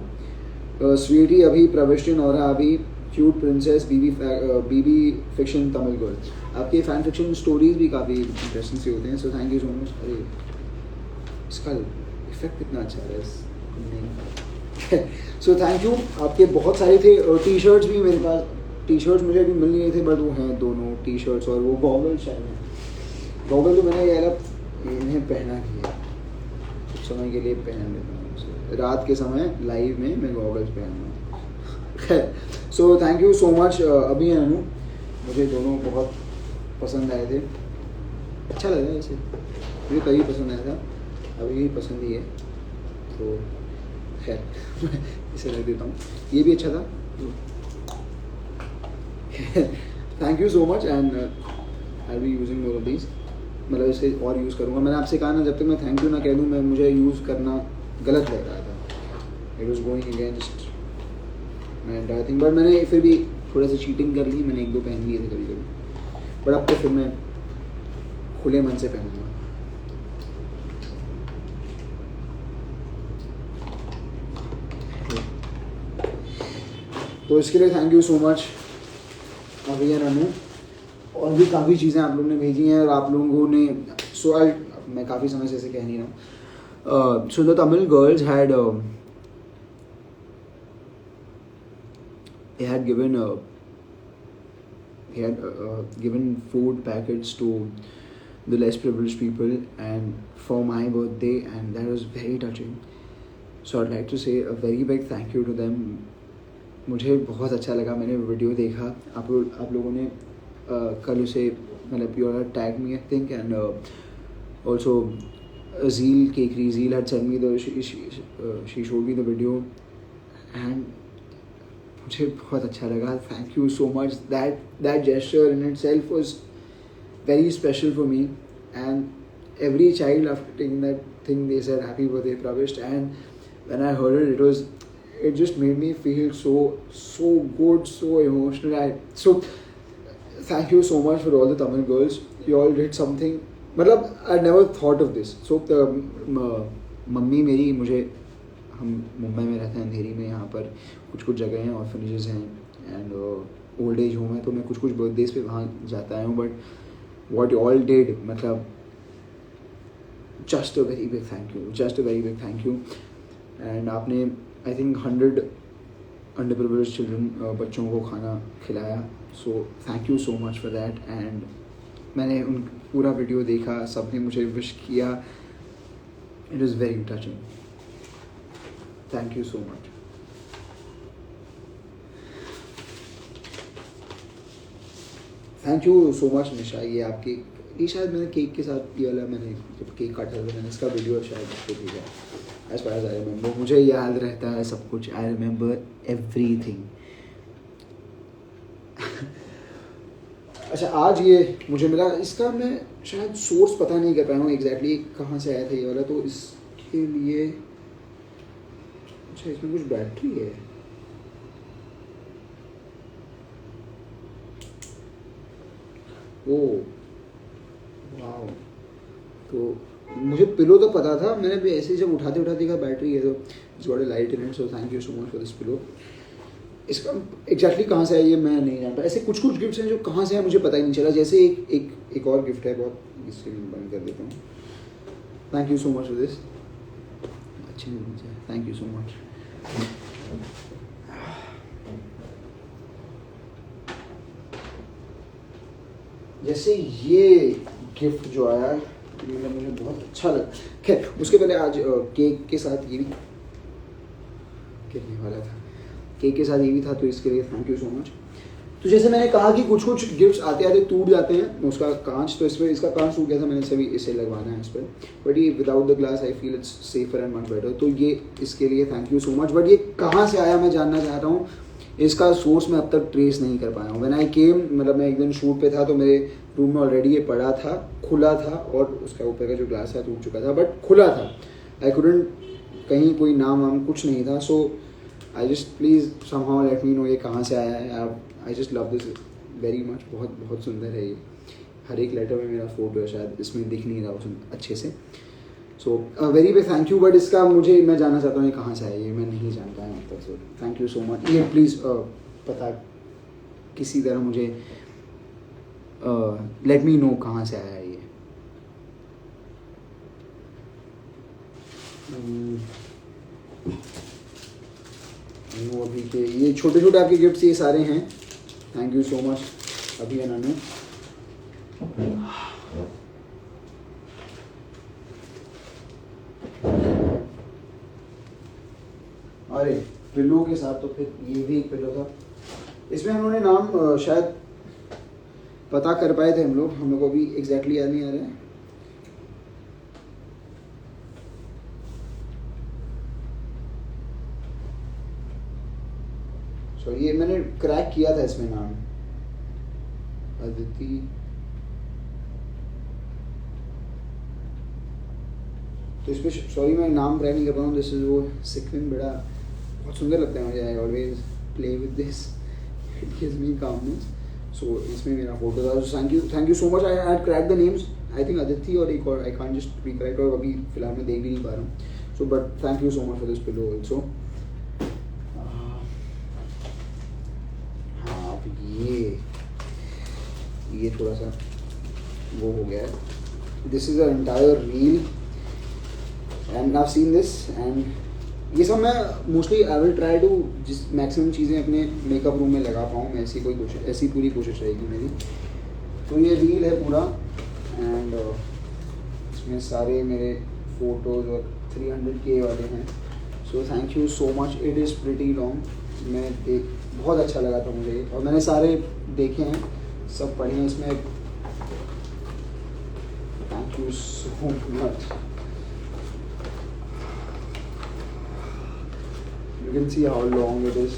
स्वीटी अभी, प्रविष्टि, नौरा अभी, क्यूट प्रिंसेस, बीबी फिक्शन तमिल गर्ल. आपके फैन फिक्शन स्टोरीज भी काफ़ी इंटरेस्टिंग से होते हैं. सो थैंक यू सो मच. अरे इसका इफेक्ट कितना अच्छा है. So thank you. आपके बहुत सारे थे. टी शर्ट्स भी मेरे पास, टी शर्ट्स मुझे अभी मिल नहीं थे बट वो हैं दोनों टी शर्ट्स. और वो गॉगल शायद है. गॉगल तो मैंने यार इन्हें पहना किया कुछ समय के लिए, पहन लेता हूँ रात के समय लाइव में मैं गॉगल्स पहनूँगा. So thank you so much अभी अनु, मुझे दोनों बहुत पसंद आए थे. अच्छा लगा ऐसे, मुझे कभी पसंद आया था, अभी भी पसंद ही है. तो खैर इसे रख देता हूँ. ये भी अच्छा था. Thank you so much and I be using more of these. मतलब इसे और यूज़ करूँगा. मैंने आपसे कहा ना, जब तक मैं थैंक यू ना कह दूँ मैं मुझे यूज़ करना गलत लग रहा था. It was going against my entire thing. But मैंने फिर भी थोड़ा सा चीटिंग कर ली. मैंने 1-2 पहन लिए थे कभी कभी, बट अब तो फिर मैं खुले मन से पहनूंगा. तो इसके लिए थैंक यू सो मच अभी अनु. और भी काफ़ी चीज़ें आप लोगों ने भेजी हैं और आप लोगों ने मैं काफ़ी समय से ऐसे कह नहीं रहा हूँ. So the Tamil girls had given food packets to the less privileged people and for my birthday, and that was very touching. So I'd like to say a very big thank you to them. मुझे बहुत अच्छा लगा. मैंने video देखा, आप लोगों ने कल उसे मतलब you tagged me I think, and also Zeel Kekri, Zeel had sent me she showed me the video and मुझे बहुत अच्छा लगा. Thank you so much. That gesture in itself was very special for me, and every child after taking that thing they said happy birthday Pravish, and when I heard it just made me feel so good, so emotional. So thank you so much for all the Tamil girls. You all did something. मतलब I never thought of this. So mummy मेरी मुझे, हम मुंबई में रहते हैं अंधेरी में. यहाँ पर कुछ जगह हैं, ऑर्फनेजेस हैं एंड ओल्ड एज होम है, तो मैं कुछ बर्थडेज पे वहाँ जाता आया हूँ. But what you all did, मतलब just a very big thank you. And आपने I think 100 underprivileged children बच्चों को खाना खिलाया. So thank you so much for that. And मैंने उन पूरा वीडियो देखा, सब ने मुझे विश किया. It is very touching. Thank you so much. Thank you so much Nisha. ये शायद मैंने केक के साथ ये वाला, मैंने जब केक काटा था मैंने इसका वीडियो शायद आपको भेजा. As far as I remember, मुझे याद रहता है सब कुछ. I remember everything. अच्छा, आज ये मुझे मिला. इसका मैं शायद सोर्स पता नहीं कर पाया हूँ एग्जैक्टली कहाँ से आया था ये वाला. तो इसके लिए अच्छा, इसमें कुछ बैटरी है. Oh wow. तो मुझे पिलो तो पता था, मैंने भी ऐसे ही जब उठाते का बैटरी है. तो it's got a light in it. So thank you so much for this pillow. इसका एग्जैक्टली कहाँ से है ये मैं नहीं जानता. ऐसे कुछ गिफ्ट्स हैं जो कहाँ से हैं मुझे पता ही नहीं चला. जैसे एक और गिफ्ट है, बहुत इससे बंद कर देता हूँ. Thank you so much for this. अच्छी थैंक यू सो मच. जैसे ये गिफ्ट जो आया मतलब मुझे बहुत अच्छा लगा। खैर उसके पहले आज केक के साथ ये भी गिरने वाला था, केक के साथ ये भी था, तो इसके लिए थैंक यू सो मच। तो जैसे मैंने कहा कि कुछ कुछ गिफ्ट्स आते आते टूट जाते हैं, उसका कांच तो इस पर इसका कांच टूट गया था, मैंने सभी इसे लगवाना है इस पर, बट ये without the glass I feel it's safer and much better, तो ये इसके लिए thank you so much. But ये कहाँ से आया मैं जानना चाहता हूँ, इसका सोर्स मैं अब तक ट्रेस नहीं कर पाया हूँ। व्हेन आई केम, मतलब मैं एक दिन शूट पे था तो मेरे रूम में ऑलरेडी ये पड़ा था, खुला था, और उसका ऊपर का जो ग्लास था टूट चुका था, बट खुला था। आई कुडंट, कहीं कोई नाम वाम कुछ नहीं था। So I just please somehow let me know ये कहाँ से आया है। I just love this very much, बहुत बहुत सुंदर है ये। हर एक लेटर में मेरा फोटो है, शायद इसमें दिख नहीं रहा अच्छे से। So very way thank you. But इसका मुझे, मैं जानना चाहता हूँ ये कहाँ से आया, ये मैं नहीं जान पाया अब तक। सो थैंक यू सो मच। ये प्लीज़ पता किसी तरह मुझे लेट मी नो कहाँ से आया ये। वो अभी के ये छोटे छोटे आपके गिफ्ट्स ये सारे हैं, थैंक यू सो मच अभी अनु। अरे पिल्लो के साथ तो फिर ये भी एक पिल्लो था, इसमें हम लोगों ने नाम शायद पता कर पाए थे हम लोग को भी एग्जैक्टली याद नहीं आ रहा है। सो ये मैंने क्रैक किया था इसमें नाम, अदिति, तो इसमें सॉरी मैं नाम क्रैक नहीं कर पा रहा हूँ। दिस इज वो सिक्विन, बड़ा बहुत सुंदर लगता है मुझे, I always play with this, it gives me calmness. So इसमें मेरा फोटो था। Thank you so much. I had crack the names, I think Aditi और एक और, आई कांट जस्ट रिकरेक्ट, और अभी फिलहाल मैं देख भी नहीं पा रहा हूँ। So but thank you so much for this pillow also. हाँ अब ये थोड़ा सा वो हो गया है। This is a entire reel and I have seen this, and ये सब मैं mostly I will try to जिस मैक्सिमम चीज़ें अपने मेकअप रूम में लगा पाऊँ मैं, ऐसी पूरी कोशिश रहेगी मेरी। तो ये रील है पूरा, एंड इसमें सारे मेरे फोटोज़ और 300K वाले हैं। सो thank you so much. It is pretty long, मैं बहुत अच्छा लगा था मुझे, और मैंने सारे देखे हैं, सब पढ़े हैं इसमें। Thank you so much. You can see how long it is.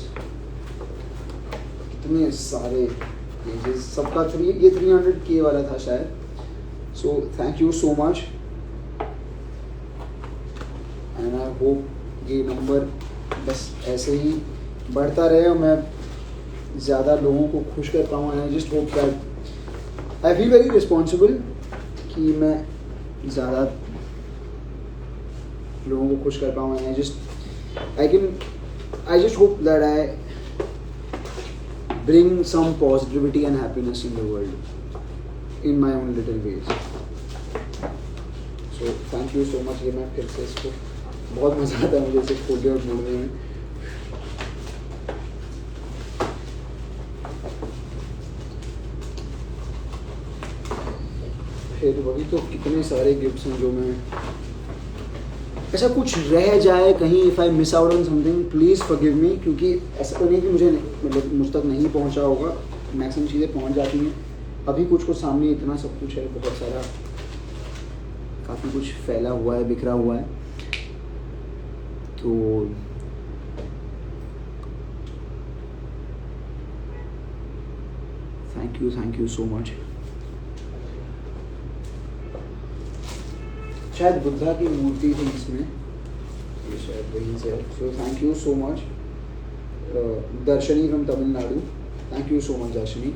कितने सारे पेजेस, सबका ये 300K वाला था शायद। So thank you so much, and I hope ये नंबर बस ऐसे ही बढ़ता रहे और मैं ज़्यादा लोगों को खुश कर पाऊँ। I just hope that I feel very responsible कि मैं ज़्यादा लोगों को खुश कर पाऊँ। I just hope that I bring some positivity and happiness in the world in my own little ways. So thank you so much। ये मैं फिर से इसको बहुत मज़ा आता है मुझे इसे खोल के और ढूंढने में। फिर वही तो कितने सारे गिफ्ट्स हैं जो मैं, ऐसा कुछ रह जाए कहीं, if I miss out on something please forgive me, क्योंकि ऐसा तो नहीं कि मुझे मतलब मुझ तक नहीं पहुंचा होगा, मैक्सिमम चीज़ें पहुंच जाती हैं। अभी कुछ सामने इतना सब कुछ है, बहुत सारा काफ़ी कुछ फैला हुआ है, बिखरा हुआ है। तो थैंक यू सो मच। शायद बुद्धा की मूर्ति थी इसमें, ये शायद वहीं से। So thank you so much Darshani from Tamil Nadu, thank you so much Darshani.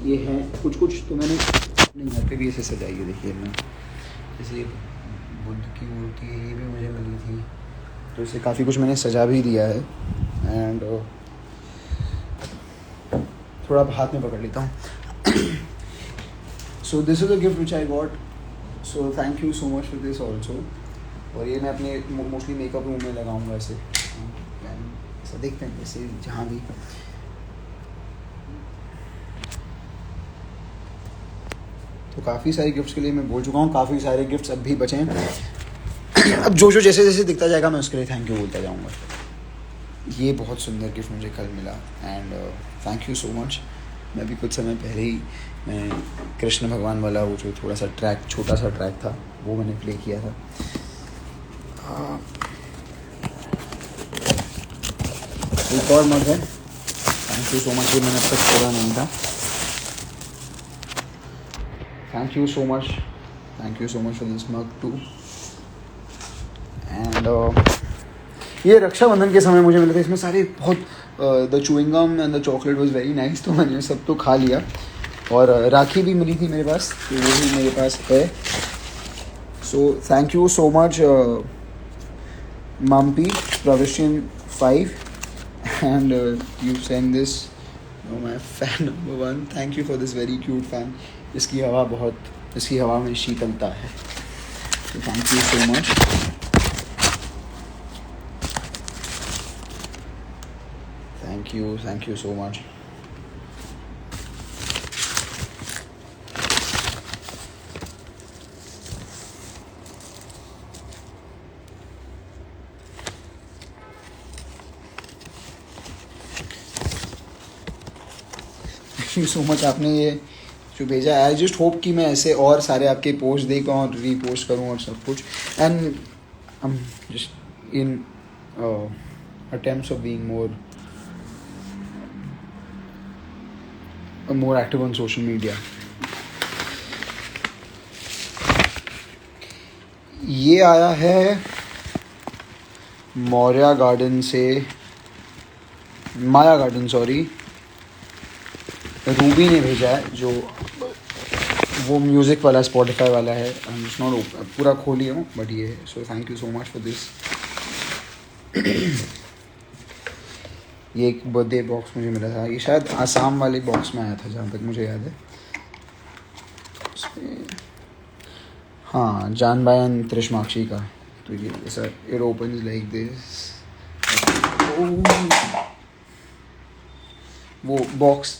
ये हैं कुछ तो मैंने अपने घर पे भी ऐसे सजाई है, देखिए मैं, जैसे बुद्ध की मूर्ति है, ये भी मुझे मिली थी, तो इसे काफ़ी कुछ मैंने सजा भी दिया है। एंड थोड़ा हाथ में पकड़ लेता हूँ। So this is a gift which I got, so thank you so much for this also. और ये मैं अपने मोस्टली मेकअप रूम में लगाऊंगा ऐसे, ऐसा देखते हैं जैसे जहाँ भी। तो काफ़ी सारे गिफ्ट्स के लिए मैं बोल चुका हूँ, काफ़ी सारे गिफ्ट्स अब भी बचे हैं। अब जो जैसे जैसे दिखता जाएगा मैं उसके लिए थैंक यू बोलता जाऊँगा। ये बहुत सुंदर गिफ्ट मुझे कल मिला and thank you so much. मैं भी कुछ समय पहले ही कृष्ण भगवान वाला वो जो थोड़ा सा ट्रैक, छोटा सा ट्रैक था, वो मैंने प्ले किया था। एक और मग है, थैंक यू सो मच, ये मैंने अब तक छोड़ा नहीं था। Thank you so much for this mug too. And ये रक्षाबंधन के समय मुझे मिले थे, इसमें सारे बहुत the chewing gum and the chocolate was very nice, तो मैंने सब तो खा लिया। और राखी भी मिली थी मेरे पास, तो वो भी मेरे पास है। So thank you so much Mampi Pravishan 5 and you send this my fan number 1। Thank you for this very cute fan. इसकी हवा में शीतलता है, तो thank you so much. Thank you so much. Thank you so much आपने ये जो भेजा। आई जस्ट होप कि मैं ऐसे और सारे आपके पोस्ट देख पाऊँ और रीपोस्ट करूँ और सब कुछ। And I am just in attempts of being more active on social media. ये आया है माया गार्डन, सॉरी, रूबी ने भेजा है, जो वो म्यूज़िक वाला स्पॉटिफाई वाला है। नॉट पूरा खोली हूँ बट ये है। So thank you so much for this. ये एक बर्थडे बॉक्स मुझे मिला था, ये शायद आसाम वाले बॉक्स में आया था जहाँ तक मुझे याद है। हाँ, जान भाई एंड त्रिशमाक्षी का। तो ये ऐसा इट ओपन्स लाइक दिस। वो बॉक्स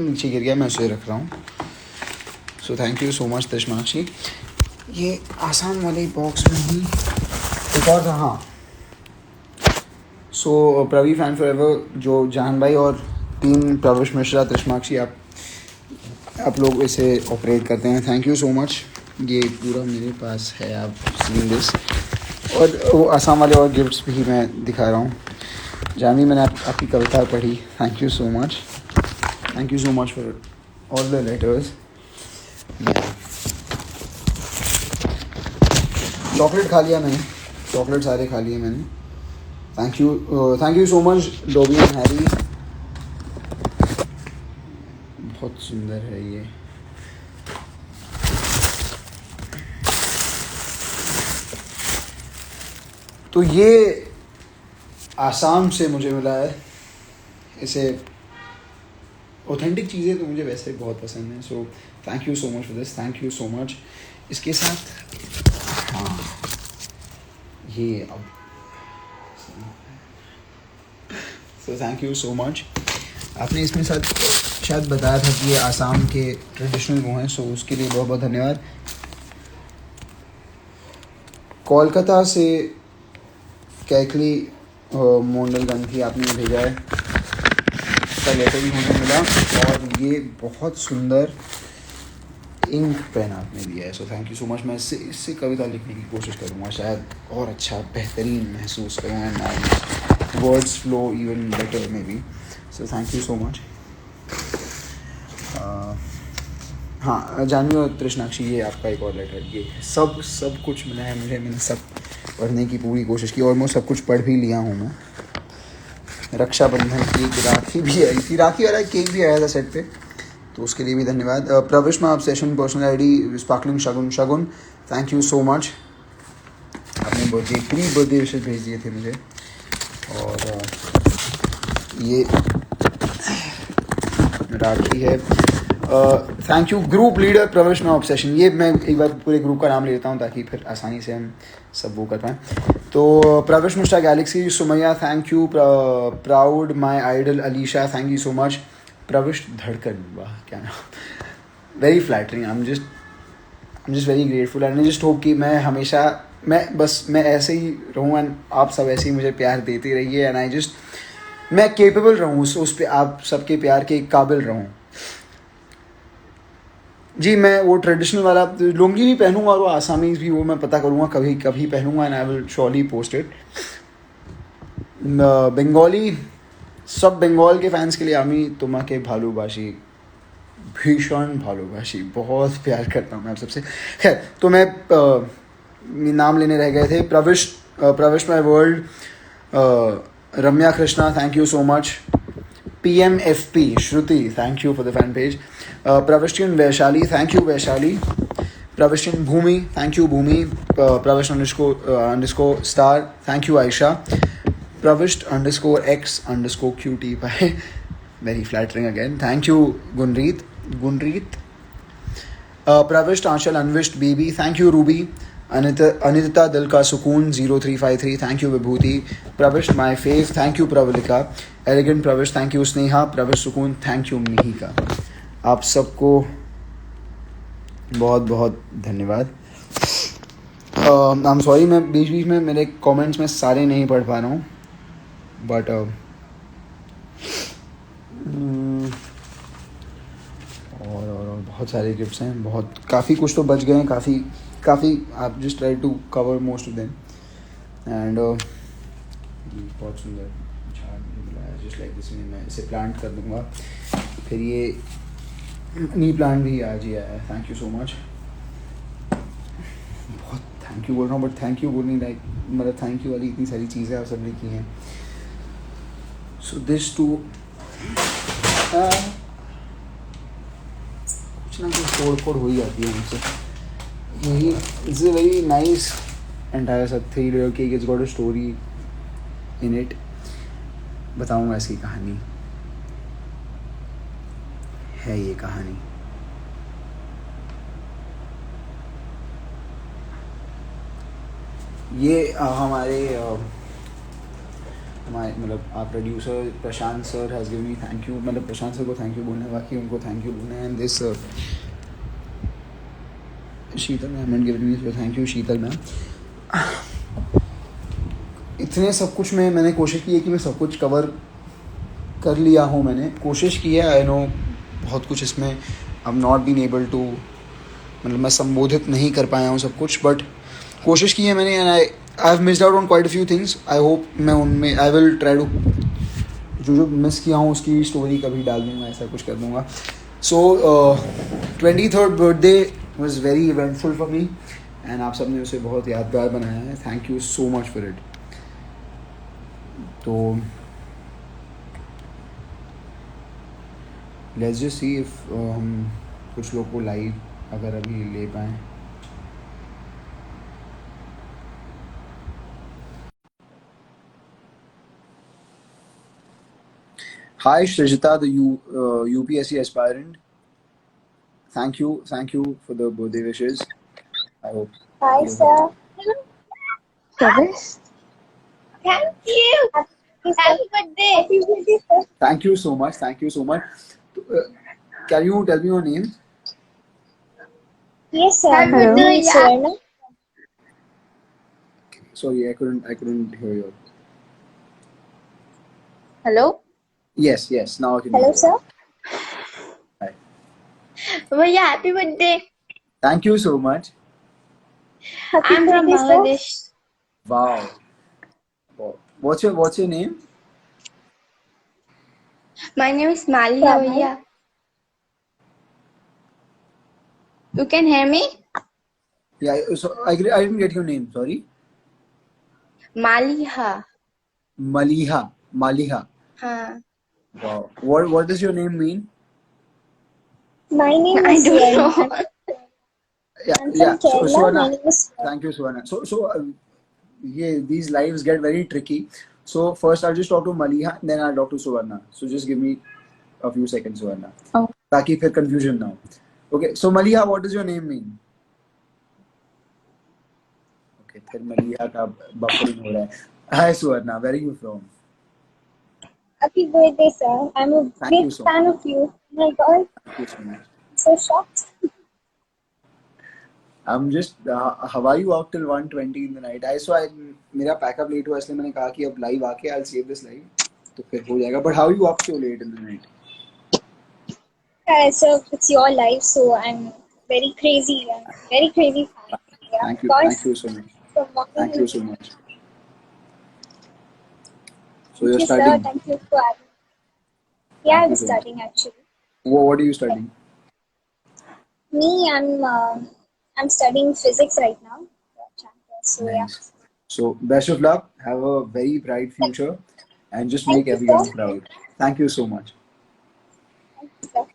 नीचे गिर गया, मैं उसे रख रहा हूँ। So thank you so much Trishmakshi. ये आसाम वाले बॉक्स में ही एक और था। हाँ, सो प्रवी फैन फॉरएवर, जो जान भाई और टीम प्रविश मिश्रा, त्रिशमाक्षी, आप लोग इसे ऑपरेट करते हैं। Thank you so much. ये पूरा मेरे पास है, आप सीन दिस। और वो आसाम वाले और गिफ्ट्स भी मैं दिखा रहा हूँ। जानवी, मैंने आपकी कविता पढ़ी, thank you so much. Thank you so much for all the letters. Chocolate खा लिया मैंने, चॉकलेट सारे खा लिए मैंने। Thank you so much Dobby and Harry. बहुत सुंदर है ये। तो ये आसाम से मुझे मिला है। इसे ऑथेंटिक चीज़ें तो मुझे वैसे बहुत पसंद है। So thank you so much for this, thank you so much. इसके साथ हाँ, ये अब सो थैंक यू सो मच। आपने इसमें साथ शायद बताया था कि ये आसाम के ट्रेडिशनल वो हैं, सो उसके लिए बहुत बहुत धन्यवाद। कोलकाता से कैकली मोंडल गंथी आपने भेजा है, इसका लेटर भी मुझे मिला। और ये बहुत सुंदर इंक पेन आपने दिया है, so thank you so much. मैं इससे कविता लिखने की कोशिश करूँगा, शायद और अच्छा बेहतरीन महसूस करूँ and words flow even better may be. So thank you so much. हाँ, जानवी और त्रिशनाक्षी, ये आपका एक और लेटर। ये सब कुछ मिला है मुझे, मैंने सब पढ़ने की पूरी कोशिश की, ऑलमोस्ट सब कुछ पढ़ भी लिया हूँ मैं। रक्षाबंधन की राखी भी आई थी, राखी वाला केक भी आया था सेट पे, तो उसके लिए भी धन्यवाद। प्रविश माँ obsession personal ID sparkling Shagun, thank you so much. आपने प्री बर्थडे विशेष भेज दिए थे मुझे। और ये राखी है। थैंक यू ग्रुप लीडर प्रविश माँ ऑब्सेशन। ये मैं एक बार पूरे ग्रुप का नाम ले लेता हूँ ताकि फिर आसानी से हम सब वो कर पाएँ। तो Pravish Mishra galaxy, Sumaiya thank you, proud my idol Alisha thank you so much, Pravish Dhadkan, वाह क्या नाम, very flattering. I'm just very grateful and I just hope कि मैं हमेशा मैं ऐसे ही रहूँ एंड आप सब ऐसे ही मुझे प्यार देते रहिए एंड मैं केपेबल रहूँ उस पे आप सबके प्यार के काबिल रहूँ. जी मैं वो ट्रेडिशनल वाला लुंगी भी पहनूंगा और वो आसामीज भी, वो मैं पता करूँगा कभी कभी पहनूंगा and I will surely post it. Bengali सब बंगाल के फैंस के लिए আমি তোমাকে ভালোবাসি, भीषण भालोबाशी, बहुत प्यार करता हूँ मैं आप सबसे. खैर तो मैं नाम लेने रह गए थे. Pravisht my world, Ramya Krishna thank you so much. PMFP Shruti thank you for the fan page. Pravishtian Vaishali thank you Vaishali. Pravishtian Bhumi thank you Bhumi. Pravisht underscore star thank you Ayesha. Pravisht _X _QT by very flattering again. Thank you Gunreet. Pravisht Anchal Anvisht बीबी थैंक यू. रूबी अनिता दिल का सुकून 0353 thank you. Vibhuti Pravisht my fave thank you. Pravalika elegant Pravisht thank you. Sneha Pravisht सुकून thank you. Mihika आप सबको बहुत बहुत धन्यवाद. आई एम सॉरी मैं बीच बीच में मेरे कमेंट्स में सारे नहीं पढ़ पा रहा हूँ बट और बहुत सारे गिफ्ट्स हैं, बहुत काफ़ी कुछ तो बच गए हैं, काफ़ी आप just try to cover most of them and बहुत सुंदर झाड़ मिला है जस्ट लाइक दिस. मैं इसे प्लांट कर दूंगा. फिर ये नी प्लांट भी आज ही आया है. Thank you so much. बहुत थैंक यू बोल रहा हूँ बट थैंक यू बोलनी लाइक मतलब थैंक यू वाली इतनी सारी चीज़ें आप सबने की हैं. सो दिस टू कुछ ना कुछ फोड़ हो ही जाती है मुझसे. यही it's a very nice entire सब 3 layer cake. It's got a story in it. बताऊँगा इसकी कहानी है. ये कहानी ये हमारे मतलब आप producer Prashant sir has given me thank you. मतलब प्रशांत सर को थैंक यू बोलना है, बाकी उनको थैंक यू बोलना है. And this Sheetal ma'am and given me thank you Sheetal ma'am. इतने सब कुछ में मैंने कोशिश की है कि मैं सब कुछ कवर कर लिया हूँ. मैंने कोशिश की है. आई नो बहुत कुछ इसमें I am not been able to मतलब मैं संबोधित नहीं कर पाया हूँ सब कुछ बट कोशिश की है मैंने. And I have missed out on quite a few things. I hope मैं उनमें आई विल ट्राई टू जो मिस किया हूँ उसकी स्टोरी कभी डाल दूँगा, ऐसा कुछ कर दूँगा. सो 23rd birthday was very eventful for me and आप सब ने उसे बहुत यादगार बनाया है. Thank you so much for it. तो लेट्स जस्ट सी इफ हम कुछ लोग को लाइव अगर अभी ले पाएँ. Hi Shrishita, the UPSC aspirant. Thank you for the birthday wishes. I hope. Hi, sir. Travis? Thank you. Happy birthday. Happy birthday, sir. Thank you so much. Can you tell me your name? Yes, sir. Happy My name is birthday. Suvarna. Sorry, I couldn't hear you. Hello? Yes. Now I can Hello, hear you. sir. Hi. Bhaiya, happy birthday. Thank you so much. Happy I'm from birthday, sir. Bangladesh. Wow. What's your name? My name is Maliha Prabhu. Bhaiya. You can hear me? Yeah. So I didn't get your name. Sorry. Maliha. Maliha. Huh. Wow. What does your name mean? My name I is don't Suvarna. know. I'm from So Kerala. Suvarna, My name is Suvarna. thank you, Suvarna. So these lives get very tricky. So first I'll just talk to Maliha, then I'll talk to Suvarna. So just give me a few seconds, Suvarna. Oh. ताकि फिर confusion ना हो. Okay. So Maliha, what does your name mean? Okay. फिर Maliha का buffering हो रहा है. Hi Suvarna, where are you from? Happy birthday, sir. I'm a Thank you big so fan much. of you. Oh my God. Thank you so much. I'm so shocked. I'm just how are you out till 1:20 in the night? I saw मेरा pack up late हुआ इसलिए मैंने कहा कि अब live आके I'll save this live तो फिर हो जाएगा. But how are you up so late in the night? So it's your life, so I'm very crazy. I'm very crazy fan. Yeah, Thank of you course. so much. From morning Thank you so much. So Thank you're you, sir. studying. Thank you for having me. Yeah, Thank I'm you so much. studying actually. What are you studying? Me, I'm studying physics right now. So yeah. Nice. So best of luck. Have a very bright future, and just Thank make you, everyone sir. proud. Thank you so much. Thank you, sir.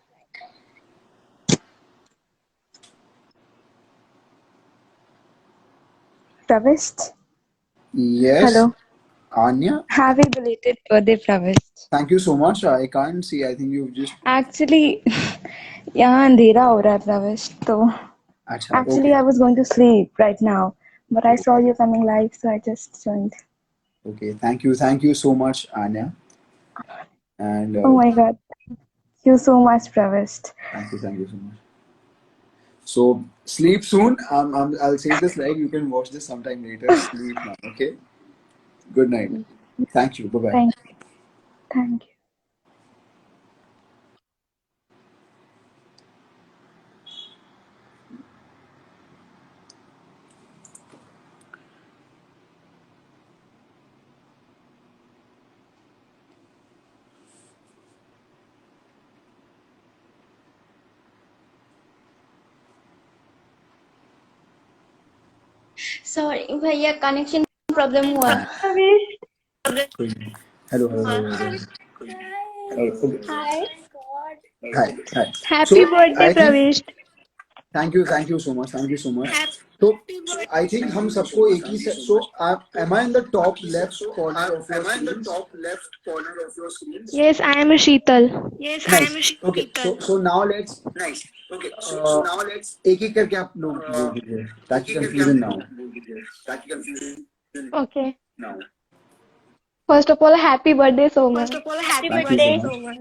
Pravist. Yes, Hello. Anya. Happy belated birthday, Pravist. Thank you so much. I can't see. I think you've just. Actually, यहाँ अंधेरा हो रहा है प्रविष्ट तो Acha, actually okay. I was going to sleep right now, but I saw Okay. you coming live, so I just joined. Okay. Thank you so much, Anya. And Oh my God, thank you so much, Pravist. thank you so much. So sleep soon. I'll save this live. You can watch this sometime later. Sleep now. Okay. Good night. Thank you. Bye bye. Thank you. Thank you. Sorry भैया connection problem हुआ. Hello. Okay. Hi. Hi. Happy birthday, I think Pravist. thank you so much. Thank you so much. So I think हम सबको एक ही से. So am I in the top left corner of your screen? Yes, I am a Sheetal. Nice. Okay. So now let's. Nice. Okay. So now let's. एक एक करके आप लोग बोल दीजिए ताकि confusion ना हो. Okay. First of all, happy birthday, Soma. Happy Thank birthday. you so much.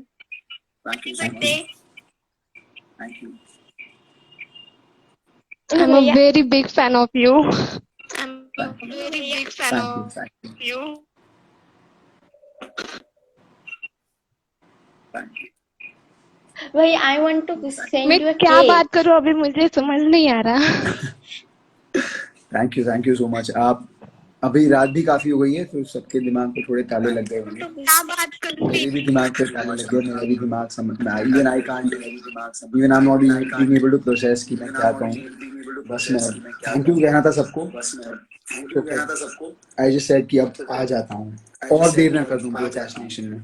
Thank you. I'm a very big fan of you. Thank you. भैया आई वांट टू सेंड मैं यू अ क्या केक. बात करूं अभी मुझे समझ नहीं आ रहा. Thank you so much. आप अभी रात भी काफी हो गई है तो सबके दिमाग को थोड़े ताले लग गए होंगे. मेरे भी दिमाग पे ताले लग गए. मेरा भी दिमाग समझ में even I can't even I'm not being able to process कि मैं क्या कहूँ. बस मैं thank you कहना था सबको. I just said कि अब आ जाता हूँ और देर ना कर दूँ procrastination में.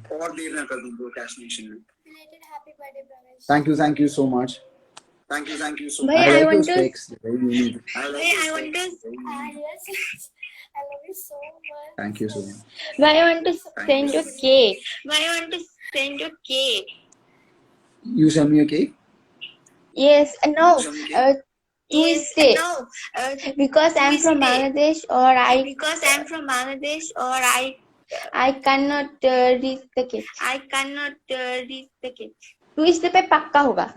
Belated happy birthday, Pravesh. Thank you so much. भैया I I like your want to. specs. Very unique. Yes. I love you so much. Thank you so much. भैया I want to send you cake. You send me a cake? Yes, no. Tuesday. Because I'm from Bangladesh I cannot reach the cake. Tuesday पे पक्का होगा.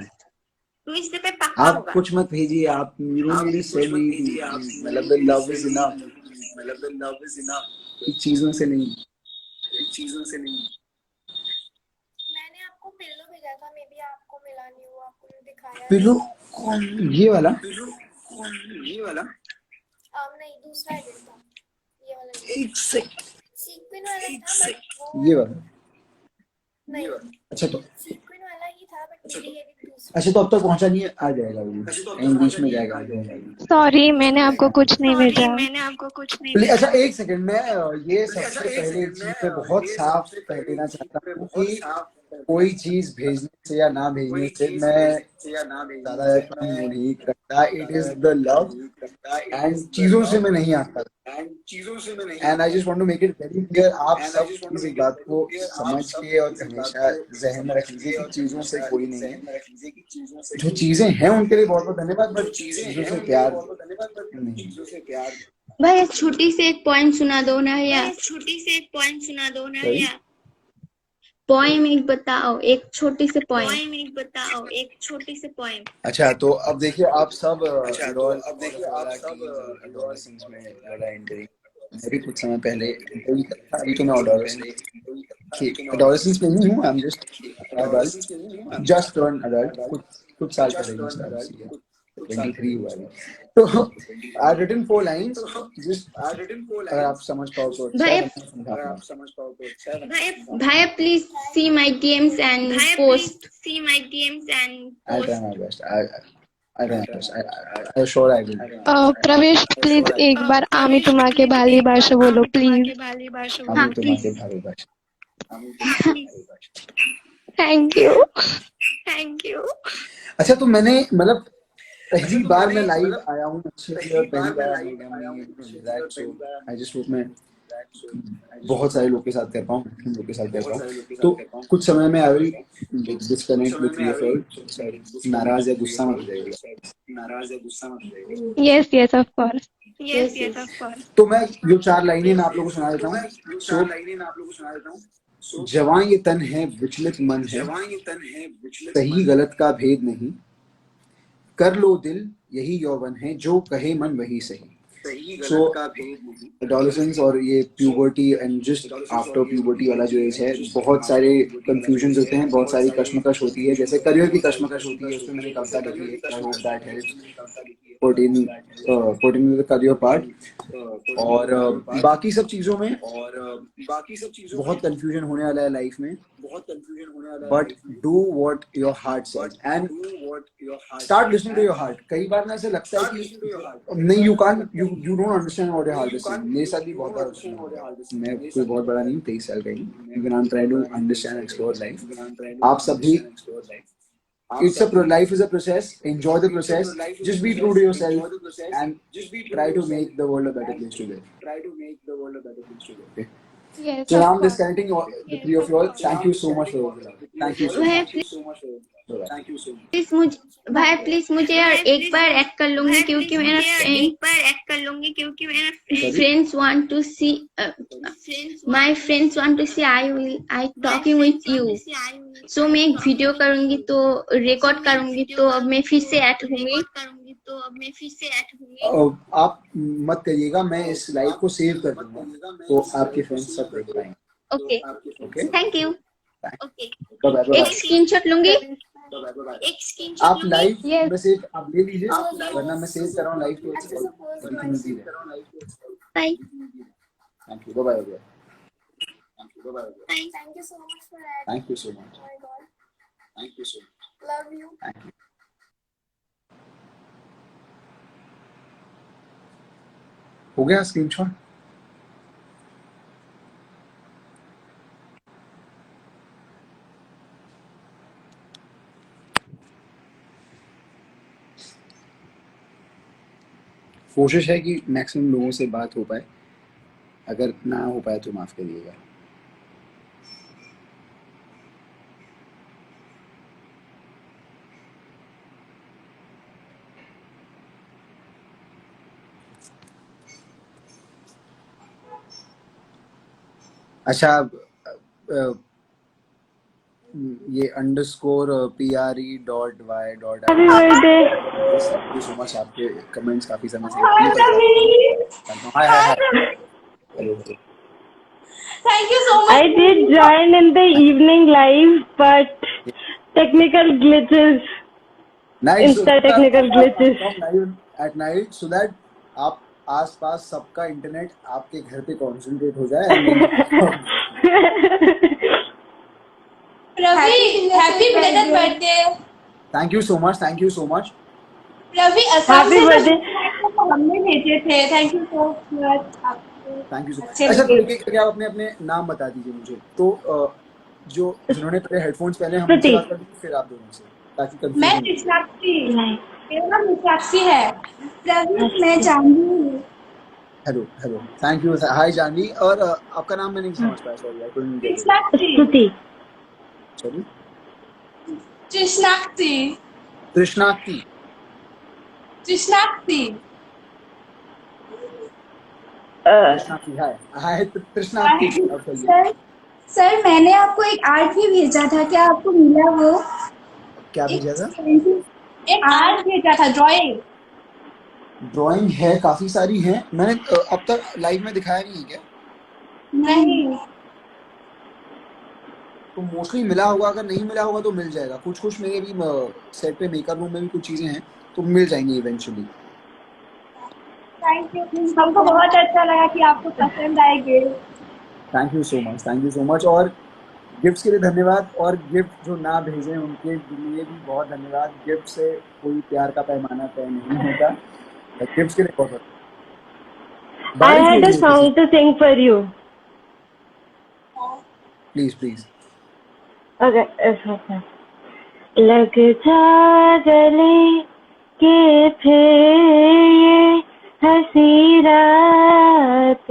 आप कुछ मत भेजिए. आप you don't need to send me. मतलब the love is enough. चीजों से नहीं. मैंने आपको पिल्लो भेजा था, मे बी आपको मिला नहीं हुआ, आपको नहीं दिखाया. पिल्लो कौन? ये वाला? नहीं, दूसरा एडिट था. ये वाला एक सेकंड. सीक्वेंस वाला था बट ये वाला. नहीं. अच्छा तो सीक्वेंस वाला ही था बट मेरी ये भी दूसरा. अच्छा तो अब तक पहुंचा नहीं है. आ जाएगा वो. इंग्लिश में जाएगा. आ जाएगा. सॉरी, मैंने आपको कुछ नहीं भेजा. अच्छा एक सेकंड. मैं ये सबसे पहले एक चीज पे बहुत साफ कह देना चाहता हूँ कि कोई चीज भेजने से या ना भेजने से मैं ज्यादा नहीं करता. It is the love and चीजों से मैं नहीं आता. And I just want to make it very clear. आप सब इस बात को समझ के और हमेशा जहन में रख लीजिए कि चीजों से कोई नहीं है. जो चीजें हैं उनके लिए बहुत बहुत धन्यवाद. बट चीजों से प्यार नहीं. भैया छोटी से एक पॉइंट सुना दो ना भैया. पोएम एक बताओ, एक छोटी सी पोएम। अच्छा, तो अब देखिए आप सब एडोलेसेंस में ज़्यादा एंट्री, मैं भी कुछ समय पहले इंटरव्यू था, अभी तो मैं एडोलेसेंस में नहीं हूँ, आई am just adult, just turn adult, कुछ साल पहले ही स्टार्ट किया, 23 हुआ अभी। तो आई रिटन 4 लाइन्स, जस्ट अगर आप समझ पाओ तो अच्छा है, वरना समझा पाऊँ। भाई please see my DMs and post. I'll try my best. I'll try my best. I'm sure I will. प्रवेश प्लीज एक बार आमी तुम्हाके भाली भाषा बोलो प्लीज। हम तुम्हारे भाई भाषा। Thank you. अच्छा, तो मैंने मतलब पहली बार मैं लाइव आया हूँ अच्छे से, और पहली बार आई जस्ट होप मैं बहुत सारे लोग के साथ कर पाऊँ, लोग के साथ कर पाऊँ। तो कुछ समय में I will disconnect with you, नाराज या गुस्सा मत हो जाइएगा। Yes yes of course. तो मैं जो 4 लाइनें मैं आप लोगों को सुना देता हूँ। जवां ये तन है, विचलित मन है, सही गलत का भेद नहीं, कर लो दिल यही यौवन है, जो कहे मन वही सही। सो एडोलेसेंस और ये puberty and just after puberty वाला जो एज है, बहुत सारे कंफ्यूजन होते हैं, बहुत सारी कश्मकश होती है, जैसे करियर की कश्मकश होती है, उसमें मैंने कविता लिखी है, I hope that helps putting the career part. और बाकी सब चीजों में बहुत कंफ्यूजन होने वाला है लाइफ में, but do what your heart says and start listening to your heart. कई बार ना ऐसे लगता है कि नहीं, you don't understand what your heart is saying. मेरे साथ भी बहुत बार होता है, मैं कोई बहुत बड़ा नहीं हूँ, 23 साल का ही, even I am trying to understand explore life. आप सब भी, life is a process, enjoy the process, just be true to yourself and try to make the world a better place to live. Okay. Yes So now of I'm course. disconnecting the 3 of you all. Thank you so much for your love. Thank you so much. Please मुझे यार एक बार add कर लूंगी, क्योंकि मेरा friends want to see, my friends want to see I talking with you. So मैं एक वीडियो करूंगी, तो रिकॉर्ड करूंगी, तो अब मैं फिर से ऐड होंगी। आप मत करिएगा, मैं इस लाइव को सेव कर दूंगा, तो आपके फ्रेंड्स सब देख पाएंगे। Okay, okay, thank you. Bye एक स्क्रीनशॉट लूंगी। आप लाइव Yes. में सेव आप ले लीजिए, वरना मैं सेव कर रहा हूँ लाइव को, everything is there. Bye. Thank you, bye bye. Thank you so much for that. Thank you so much. Oh my God. Love you. Thank you. हो गया स्क्रीनशॉट? कोशिश है कि मैक्सिमम लोगों से बात हो पाए, अगर ना हो पाए तो माफ करिएगा। अच्छा, ये underscore PRE.Y.I thank you so much, आपके कमेंट्स काफी समय से हाय हाय हाय। Thank you so much. I did join in the evening live, but technical glitches. Nice. Insta technical glitches. At night so that आप आसपास सबका इंटरनेट आपके घर पे कॉन्सेंट्रेट हो जाए। Ravi, happy belated birthday. Thank you so much, thank you so much. Ravi, happy birthday. हमने भेजे थे। Thank you so much. Thank you so much. अच्छा, तो क्या आप अपने नाम बता दीजिए मुझे, तो जिन्होंने पहले हेडफोन्स पहने, हम उनसे बात कर लेंगे, फिर आप दोनों से, ताकि कंफ्यूजन। मैं निशाक्षी, मेरा नाम निशाक्षी है। रवि, मैं जानवी हूँ। Hello hello, thank you, hi Jahnavi. और आपका नाम मैं नहीं समझ पाया, sorry, I couldn't get it. Nishakshi. Sorry, Krishnakshi. Krishnakshi. Krishnakshi. Krishnakshi, hi hi Krishnakshi. अब सही है। सर मैंने आपको एक आर्ट भी भेजा था, क्या आपको मिला वो? क्या एक भेजा था? एक आर्ट भेजा था, ड्राइंग। ड्राइंग है, काफी सारी हैं। मैंने अब तक लाइव में दिखाया नहीं है क्या? नहीं। तो मोस्टली मिला होगा, अगर नहीं मिला होगा तो मिल जाएगा। कुछ कुछ मेरे भी सेट पे मेकअप रूम में भी कुछ चीजें हैं, तो मिल जाएंगी इवेंचुअली। थैंक यू, हमको बहुत अच्छा लगा कि आपको पसंद आएगी। Thank you so much, thank you so much. और गिफ्ट्स के लिए धन्यवाद, और गिफ्ट जो ना भेजे उनके लिए भी बहुत धन्यवाद। गिफ्ट से कोई प्यार का पैमाना तय नहीं होता। गिफ्ट्स के लिए बहुत I बारिश हो had रही a है किसी। song to sing for you. Please please. Okay, okay. लग जा गले के फिर ये हंसी रात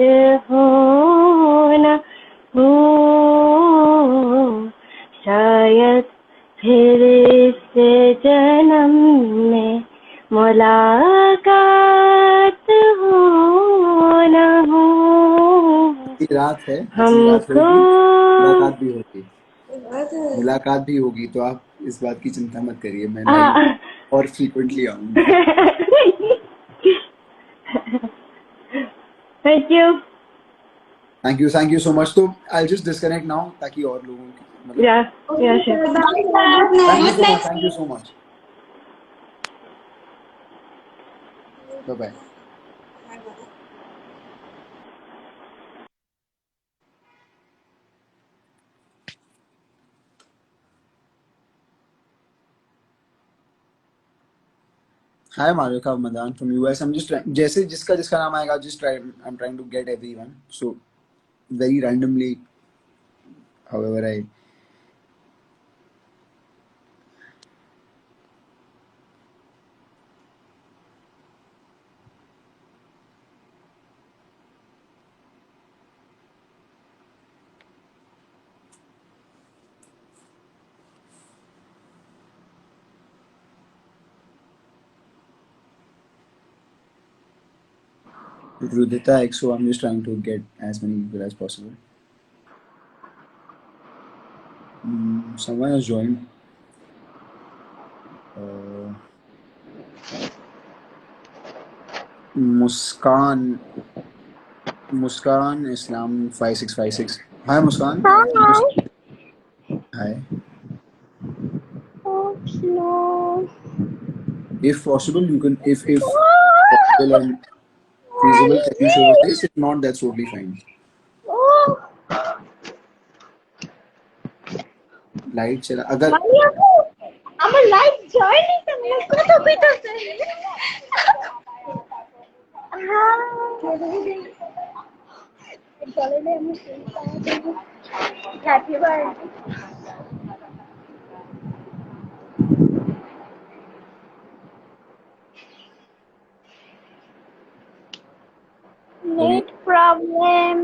हो न हो, शायद फिर इस जन्म में मुलाकात हो न हो। हंसी रात है, हंसी रात हमको होगी, मुलाकात भी होगी। मुलाकात भी होगी, तो आप इस बात की चिंता मत करिए, मैं लाइव और फ्रीक्वेंटली आऊंगा। Thank you. Thank you so much. तो आई जस्ट डिस्कनेक्ट नाउ, ताकि और लोगों की मतलब। Yeah, yeah, sure. Thank you so much, thank you so much. Bye bye. Hi Marika Madan from US. I'm just trying, जैसे जिसका जिसका नाम आएगा, just try, I'm trying to get everyone. So very randomly, however I. Rudita EXO, I'm just trying to get as many people as possible. Someone has joined. Uh, Muskan, Muskan Islam 5656. Hi Muskan. Hi. If possible, you can, if possible and feasible, can you show your face? If not, that's totally fine. Light चला अगर আমার live জয়েনই তো নেই, কত কইতাছে। Happy birthday. Net problem.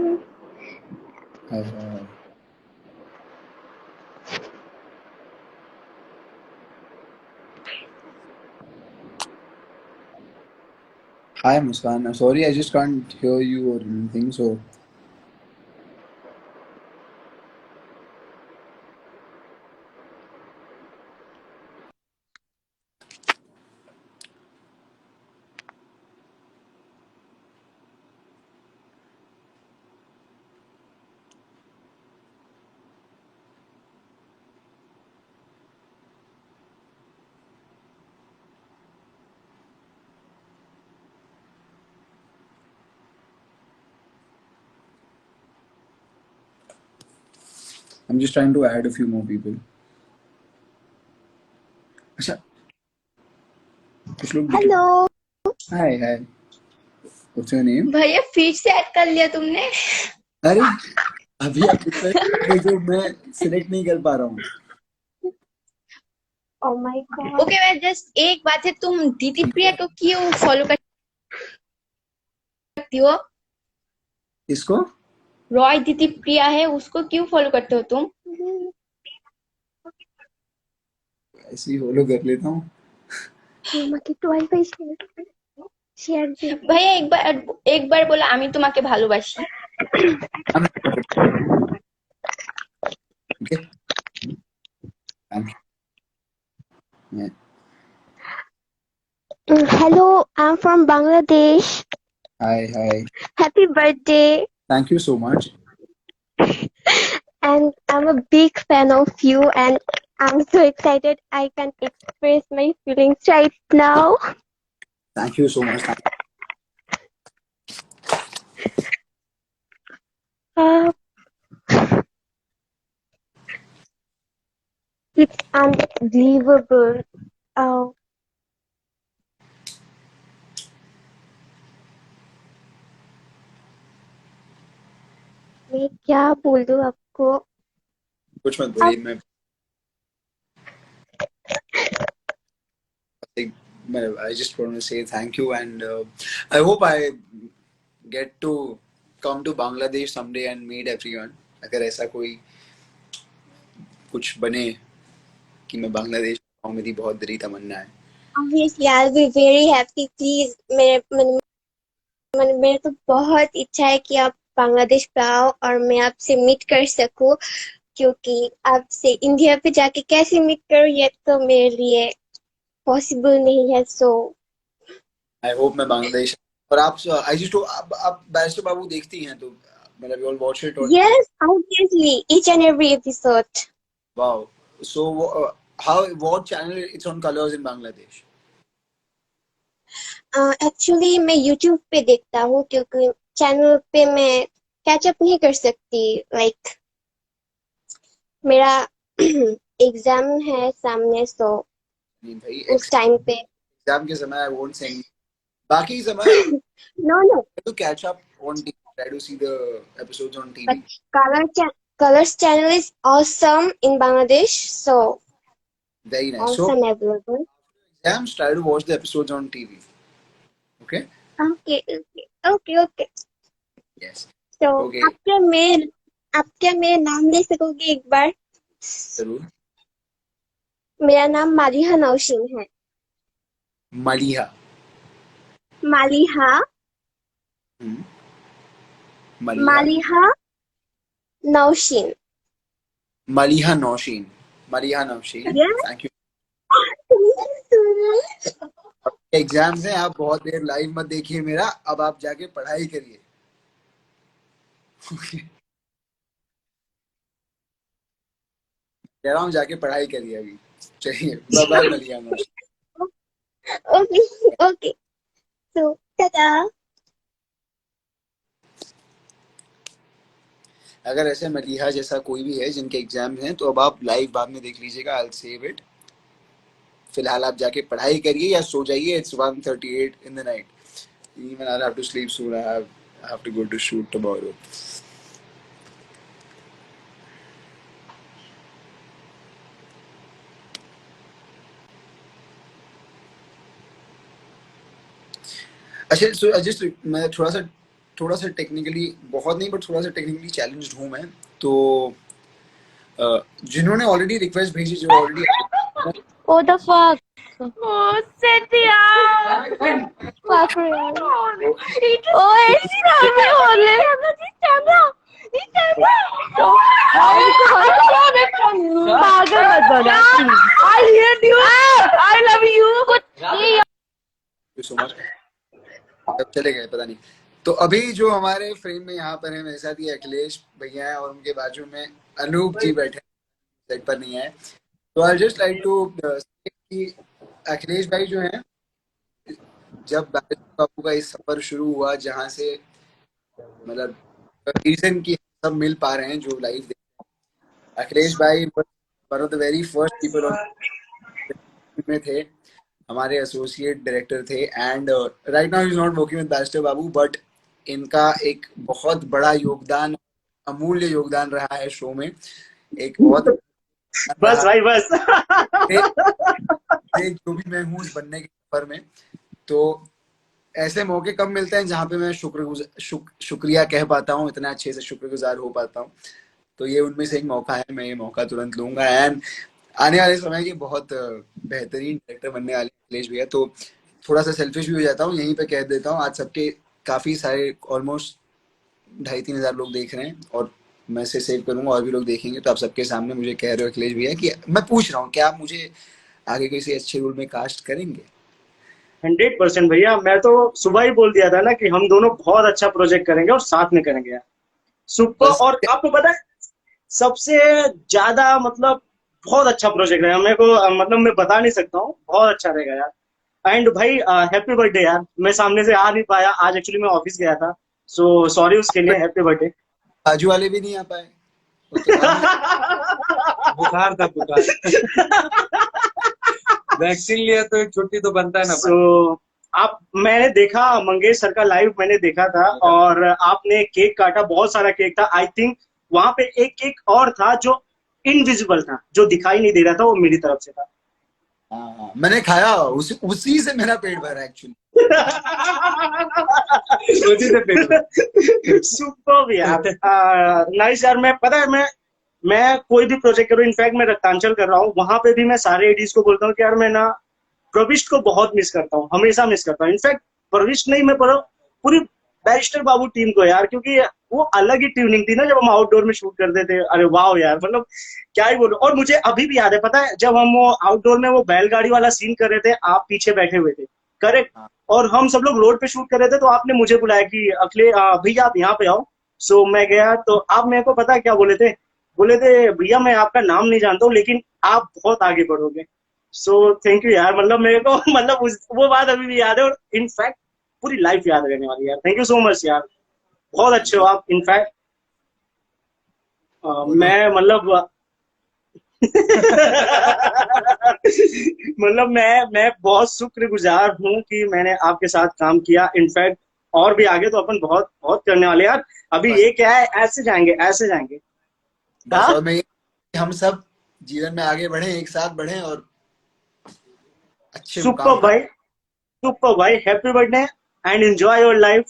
Hi Muskan. Sorry, I just can't hear you or anything. So I'm just trying to add a few more people. अच्छा, कुछ लोग hello Hi, hi. What's your name? भैया, फिर से ऐड कर लिया तुमने? अरे अभी आप जो मैं सिलेक्ट नहीं कर पा रहा हूँ। Oh my God. ओके, मैं जस्ट एक बात है, तुम दीदी प्रिया को क्यों फॉलो करती हो? इसको रॉय दीदी प्रिया है, उसको क्यों फॉलो करते हो तुम? ऐसे ही फॉलो कर लेता हूँ। মামা কি একটু ওয়াইফাই শেয়ার দিই। ভাইয়া একবার বলো আমি তোমাকে ভালোবাসি। Okay, thank you. Yeah. Hello, I'm from Bangladesh. Hi. Happy birthday. Thank you so much. And I'm a big fan of you, and I'm so excited I can express my feelings right now. Thank you so much. Uh, it's unbelievable. Uh, मैं क्या बोलूं आपको कुछ मत अब बोलिए, I just want to say thank you, and I hope I get to come to Bangladesh someday and meet everyone. अगर ऐसा कोई कुछ बने कि मैं बांग्लादेश आऊँ, मेरी बहुत बड़ी तमन्ना है. obviously I'll be very happy. Please मेरे तो बहुत इच्छा है कि आप बांग्लादेश पे आओ और मैं आपसे मीट कर सकूं, क्योंकि आपसे इंडिया पे जाके कैसे मीट करूं ये तो मेरे लिए पॉसिबल नहीं है. सो I hope मैं बांग्लादेश. और आप I just आप बैरिस्टर बाबू देखती हैं तो मतलब you all watch it or yes, obviously each and every episode. wow. So what channel it's on Colors in Bangladesh? Actually मैं यूट्यूब पे देखता हूँ क्योंकि चैनल पे मैं कैचअप नहीं कर सकती. लाइक मेरा एग्जाम है सामने, सो नहीं भाई, उस टाइम पे एग्जाम के समय I won't send. बाकी समय no to catch up on TV, try to see the episodes on but TV. colors channel is awesome in Bangladesh, so Very nice. So awesome available. exams, try to watch the episodes on TV. Okay. Okay. Yes. So Okay. आप क्या मेरा नाम ले सकोगे एक बार? जरूर. मेरा नाम मालिहा नौशीन है. Maliha. Maliha Maliha Nausheen. Maliha Nausheen. Yeah. Thank you. Thank you so much. Exams हैं, आप बहुत देर लाइव मत देखिए मेरा, अब आप जाके पढ़ाई करिए. कह रहा हूँ जाके पढ़ाई करिए अभी. चलिए, bye bye Maliha Nausheen. Okay. So, ta-da. अगर ऐसे मलिहा जैसा कोई भी है जिनके एग्जाम हैं तो अब आप लाइव बाद में देख लीजिएगा. I will save it. फिलहाल आप जाके पढ़ाई करिए या सो जाइए. It's 1:38 in the night. Even I'll have to sleep soon. I have to go to shoot tomorrow. अच्छा, so just मैं थोड़ा सा टेक्निकली, बहुत नहीं बट थोड़ा सा टेक्निकली चैलेंज्ड हूँ मैं. तो जिन्होंने ऑलरेडी रिक्वेस्ट भेजी, जो already What the fuck? Oh, Satya! Fuck real. Oh, ऐसी नाम में बोले पागल मत बना. I hate you. I love you. So much. चले गए पता नहीं. तो अभी जो हमारे फ्रेम में यहाँ पर है, मेरे साथ ये अखिलेश भैया हैं और उनके बाजू में अनूप जी बैठे सेट पर नहीं है. तो आई जस्ट लाइक टू कि अखिलेश भाई जो हैं, जब बाबू का इस सफर शुरू हुआ, जहाँ से मतलब रीजन की सब मिल पा रहे हैं जो लाइव देख, अखिलेश भाई one of the very first people में थे, हमारे एसोसिएट डायरेक्टर थे. And right now is not working with barrister Babu, but इनका एक बहुत बड़ा योगदान, अमूल्य योगदान रहा है शो में. एक बहुत बस भाई बस. जो भी मैं हूँ इस बनने के सफर में. तो ऐसे मौके कब मिलते हैं जहाँ पे मैं शुक्रिया कह पाता हूँ, इतना अच्छे से शुक्रगुजार हो पाता हूँ. तो ये उनमें से एक मौका है. मैं ये मौका तुरंत लूंगा. एंड आने वाले समय की बहुत बेहतरीन डायरेक्टर बनने वाले अखिलेश भैया. तो थोड़ा सा सेल्फिश भी हो जाता हूँ, यहीं पे कह देता हूँ, आज सबके काफी सारे ऑलमोस्ट 2,500-3,000 लोग देख रहे हैं और मैं इसे सेव करूंगा और भी लोग देखेंगे, तो आप सबके सामने मुझे कह रहे हो अखिलेश भैया कि मैं पूछ रहा हूँ क्या आप मुझे आगे किसी अच्छे रोल में कास्ट करेंगे? 100% भैया, मैं तो सुबह ही बोल दिया था ना कि हम दोनों बहुत अच्छा प्रोजेक्ट करेंगे और साथ में करेंगे यार, सुपर। बस और आपको पता है सबसे ज्यादा मतलब बहुत अच्छा प्रोजेक्ट रहेगा मेरे को, मतलब मैं बता नहीं सकता हूँ, बहुत अच्छा रहेगा यार। एंड भाई हैप्पी बर्थडे यार, मैं सामने से आ नहीं पाया आज, एक्चुअली मैं ऑफिस गया था, सो सॉरी उसके लिए, हैप्पी बर्थडे। बाजू वाले भी नहीं आ पाए, वो तो कहा मुझे बुखार था, बुखार। वैक्सीन लिया तो एक छुट्टी तो बनता है ना। सो आप, मैंने देखा मंगेश सर का लाइव मैंने देखा था, और आपने केक काटा, बहुत सारा केक था। आई थिंक वहां पे एक केक और था जो इनविजिबल था, जो दिखाई नहीं दे रहा था, वो मेरी तरफ से था। हाँ, मैंने खाया, उसी से मेरा पेट भरा एक्चुअली। उसी से पेट सुपर यार, नाइस यार। मैं पता है मैं कोई भी प्रोजेक्ट करूँ, इनफैक्ट मैं रक्तांचल कर रहा हूँ, वहां पे भी मैं सारे एडीज को बोलता हूँ कि यार मैं ना प्रविष्ट को बहुत मिस करता हूँ, हमेशा मिस करता हूँ। इनफैक्ट प्रविष्ट नहीं, मैं पूरी बैरिस्टर बाबू टीम को यार, क्योंकि वो अलग ही ट्यूनिंग थी ना जब हम आउटडोर में शूट करते थे। अरे वाह यार, मतलब क्या ही बोलूं। और मुझे अभी भी याद है, पता है जब हम वो आउटडोर में वो बैलगाड़ी वाला सीन कर रहे थे, आप पीछे बैठे हुए थे, करेक्ट, और हम सब लोग रोड पे शूट कर रहे थे, तो आपने मुझे बुलाया कि अखिले भैया आप यहाँ पे आओ। सो मैं गया, तो आप मेरे को पता है क्या बोले थे? बोले थे भैया मैं आपका नाम नहीं जानता हूँ, लेकिन आप बहुत आगे बढ़ोगे। सो थैंक यू यार, मतलब मेरे को मतलब वो बात अभी भी याद है, और इनफैक्ट पूरी लाइफ याद रहने वाली यार। थैंक यू सो मच यार, बहुत अच्छे हो आप। इनफैक्ट मैं मतलब मतलब मैं बहुत शुक्रगुजार हूँ कि मैंने आपके साथ काम किया। इनफैक्ट और भी आगे तो अपन बहुत बहुत करने वाले यार। अभी ये क्या है, ऐसे जाएंगे ऐसे जाएंगे। बस, और मैं हम सब जीवन में आगे बढ़े, एक साथ बढ़े और अच्छे सुपर मुकाम भाई, सुपर भाई, happy birthday and enjoy your life,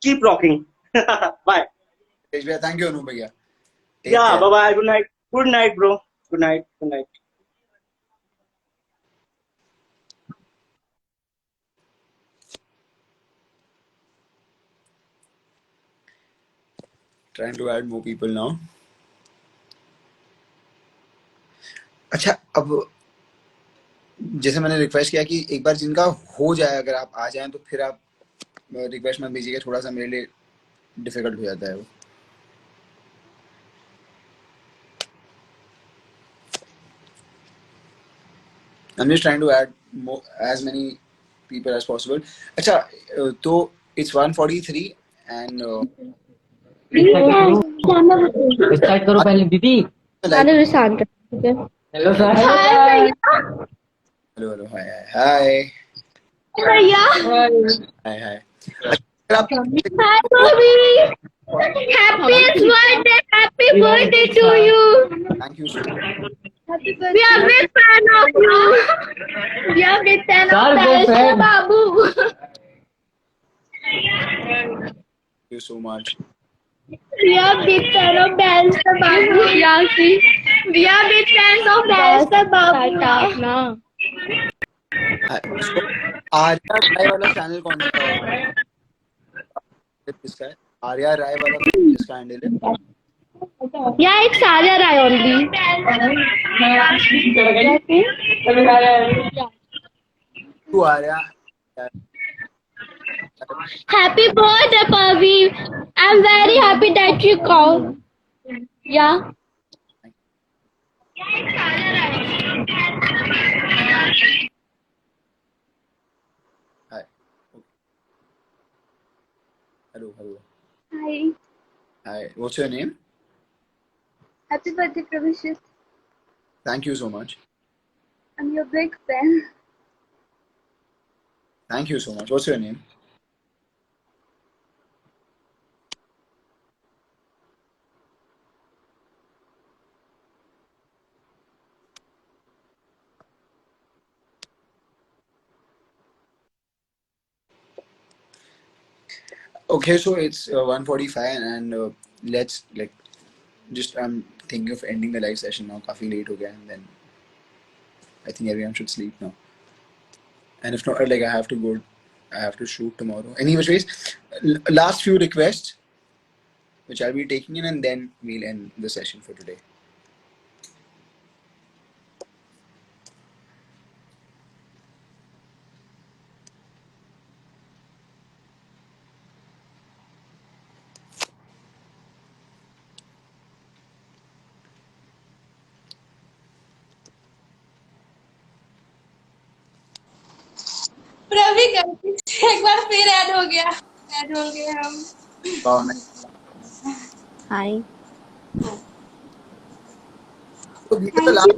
keep rocking. Bye. पर। थैंक यू अनु भैया, टेक या care. Bye bye, good night, good night bro, good night, good night. Trying to add more people now. अच्छा, अब जैसे मैंने request किया कि एक बार जिनका हो जाए अगर आप आ जाएं, तो फिर आप रिक्वेस्ट मत भेजिएगा, थोड़ा सा मेरे लिए डिफिकल्ट हो जाता है वो। I'm just trying to add more, as many people as possible. अच्छा, तो it's 1:43 and स्टार्ट करो पहले दीदी। like, शांत हेलो सर। hello, hi, भैया hi. अगर आप hi Bobby happy birthday to you thank you so much. We are big fan of you we are big fan Sir, of big fan. बाबू Thank you so much. We are big fan of Balsa Babu. Yasi. We are big fans of Balsa Babu. Hi. So, Arya Rai वाला channel कौन सा है? किसका है? आर्या राय वाला किसका handle है? Yeah, it's Arya Rai only. तू Arya. Happy birthday, Pavi. I'm very happy that you called. Yeah. Hi. Hello. Hi. Hi. What's your name? Happy birthday, Pravishit. Thank you so much. I'm your big fan. Thank you so much. What's your name? Okay, so it's 1:45 and let's just I'm thinking of ending the live session now. काफी late हो गया, and then I think everyone should sleep now. And if not, I have to shoot tomorrow. Anyways, last few requests. which I'll be taking in, and then we'll end the session for today. Ravi गलती से एक बार फिर add हो गए हम। Wow, nice. Hi. So these are the last.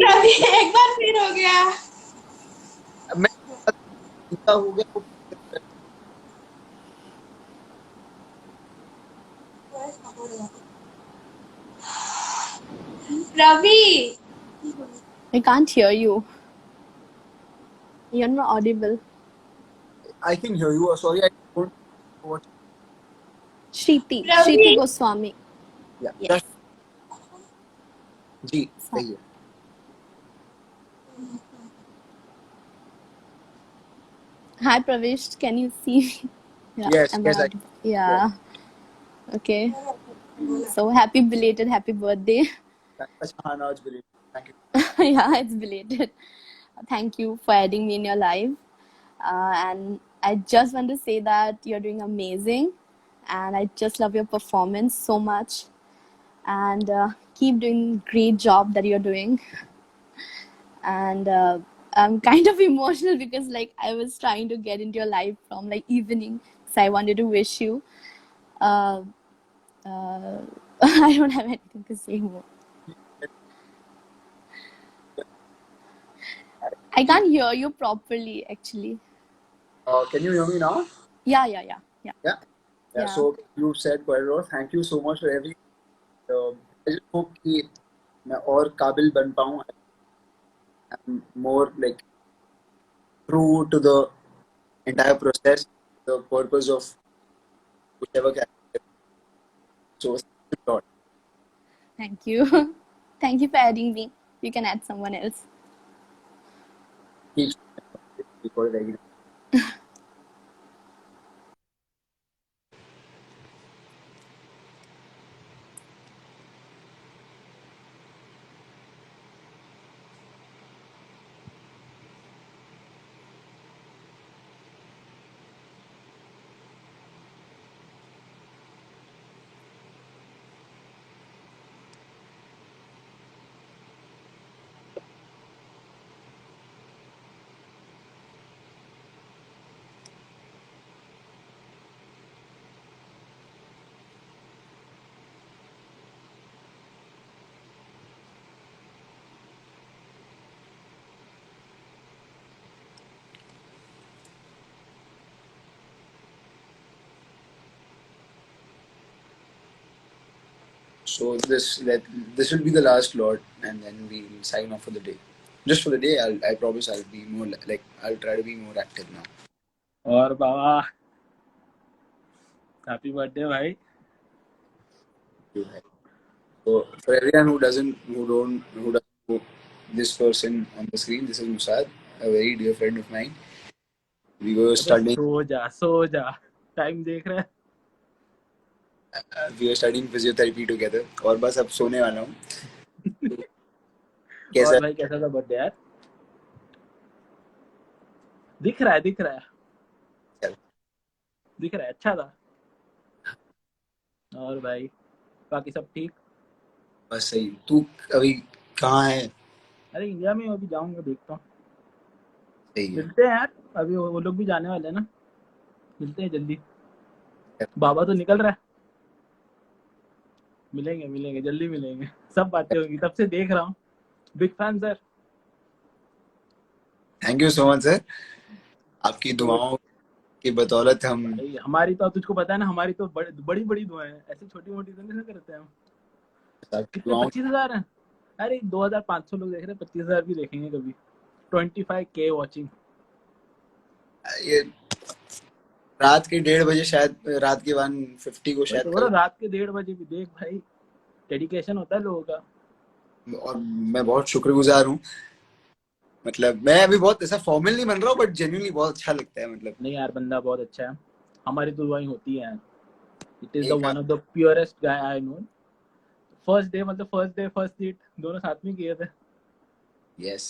Ravi एक बार फिर हो गया। मैं इतना हो गया वो- Ravi I can't hear you. You're not audible. I can hear you. Sorry, I don't know what. Shriti. Ravi. Shriti Goswami. Yeah. Yes. जी सही है. Hi Pravish, can you see me? Yeah, Yes, am yes, I- audible? Yeah. Okay. So happy birthday. अच्छा, now it's believable. Thank you. Yeah, it's belated. Thank you for adding me in your life. And I just want to say that you're doing amazing. And I just love your performance so much. And keep doing great job that you're doing. And I'm kind of emotional because like I was trying to get into your life from like evening. So I wanted to wish you. I don't have anything to say more. I can't hear you properly, actually. Can you hear me now? Yeah. Yeah. Yeah. So you said quite a lot. Thank you so much for every. I just hope कि मैं और काबिल बन पाऊँ. I'm more like true to the entire process, the purpose of whichever character. So thank you a lot. Thank you. Thank you for adding me. You can add someone else. Keep recorded again. So this will be the last lot, and then we'll sign off for the day. Just for the day, I promise I'll be more like I'll try to be more active now. और बाबा happy birthday भाई. So for everyone who doesn't know this person on the screen, this is Musad, a very dear friend of mine. We were studying. सो जा time देख रहे हैं. We were studying physiotherapy together. और बस अब सोने वाला हूँ. और भाई कैसा था बर्थडे यार? दिख रहा है अच्छा था. और भाई बाकी सब ठीक? बस सही. तू अभी कहाँ है? अरे इंडिया में अभी जाऊंगा, देखता हूँ. सही है. मिलते हैं यार, अभी वो लोग भी जाने वाले हैं ना. मिलते हैं जल्दी. बाबा तो निकल रहा है. मिलेंगे जल्दी मिलेंगे. सब बातें होंगी. तब से देख रहा हूँ. Big fan sir. Thank you so much sir. आपकी दुआओं की बदौलत हम. हमारी तो तुझको पता है ना, हमारी तो बड़ी दुआएं हैं. ऐसी छोटी मोटी तो नहीं करते हम. कितने 25,000 हैं? अरे 2,500 लोग देख रहे हैं. 25,000 भी देखेंगे कभी. 25K watching. ये रात के 1:30 बजे, शायद रात के 1:50 को शायद. तो रात के 1:30 बजे भी देख भाई. डेडिकेशन होता है लोगों का. और मैं बहुत शुक्रगुजार हूँ. मतलब मैं अभी बहुत ऐसा फॉर्मल नहीं बन रहा हूँ, बट जेन्युइनली बहुत अच्छा लगता है. मतलब नहीं यार, बंदा बहुत अच्छा है. हमारी दुआएं होती हैं. It is the one of the purest guy I know. First day मतलब फर्स्ट सीट दोनों साथ में किए थे. यस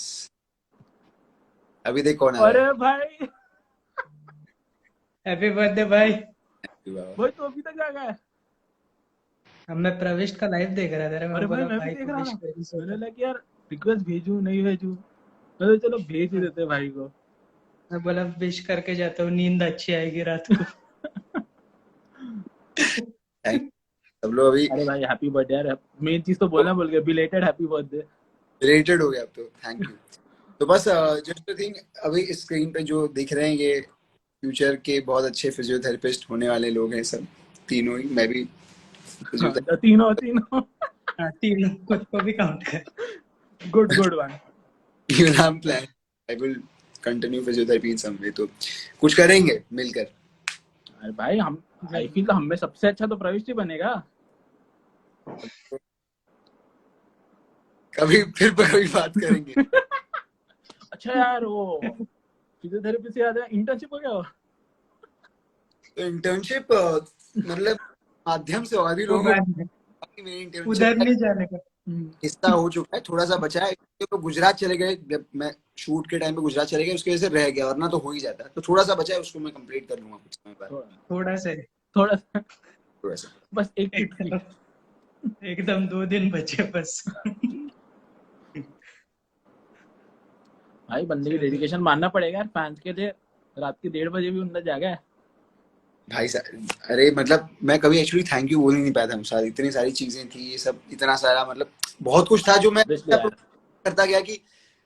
अभी देख कौन आ रहा अरे भाई हैप्पी बर्थडे भाई. है. भाई तो अभी तक जागा है. अब मैं प्रविष्ट का लाइव देख रहा था. अरे भाई मैं भी देख रहा था. मैंने लगा यार रिक्वेस्ट भेजूं नहीं भेजूं. तो चलो भेज ही देते भाई को. मैं बोला विश करके जाता हूँ, नींद अच्छी आएगी रात को. सब लोग अभी. अरे भाई हैप्पी बर्थडे यार. मेन चीज तो बोलना भूल गए. Belated happy birthday. रिलेटेड हो गया अब तो. Thank you. तो बस जस्ट थिंग अभी स्क्रीन पे जो दिख रहे हैं ये फ्यूचर के बहुत अच्छे फिजियोथेरेपिस्ट होने वाले लोग हैं सब तीनों ही. मैं भी तीनों खुद को भी काउंट कर. Good one. even I'm planning I will continue physiotherapy in some way. तो कुछ करेंगे मिलकर. अरे भाई हम आई फील तो हमें सबसे अच्छा तो प्रविष्ट ही बनेगा. कभी बात करेंगे. अच्छा यार वो फिजियोथेरेपी से याद है इंटर्नशिप हो गया. तो इंटर्नशिप मतलब माध्यम से और भी लोग उधर नहीं जाने का हिस्सा हो चुका है. थोड़ा सा बचा है. तो गुजरात चले गए जब मैं शूट के टाइम पे गुजरात चले गए उसकी वजह से रह गया वरना तो हो ही जाता. तो थोड़ा सा बचा है उसको मैं कंप्लीट कर लूंगा कुछ समय बाद. थोड़ा सा बस एक एकदम 2 दिन बचे बस. भाई बंदे की डेडिकेशन मानना पड़ेगा यार. फैंस के लिए रात के 1:30 बजे भी उनका जागा है भाई साहब. अरे मतलब मैं कभी एक्चुअली थैंक यू बोल ही नहीं पाया था मुझे. इतनी सारी चीजें थी ये सब इतना सारा मतलब बहुत कुछ था जो मैं करता गया कि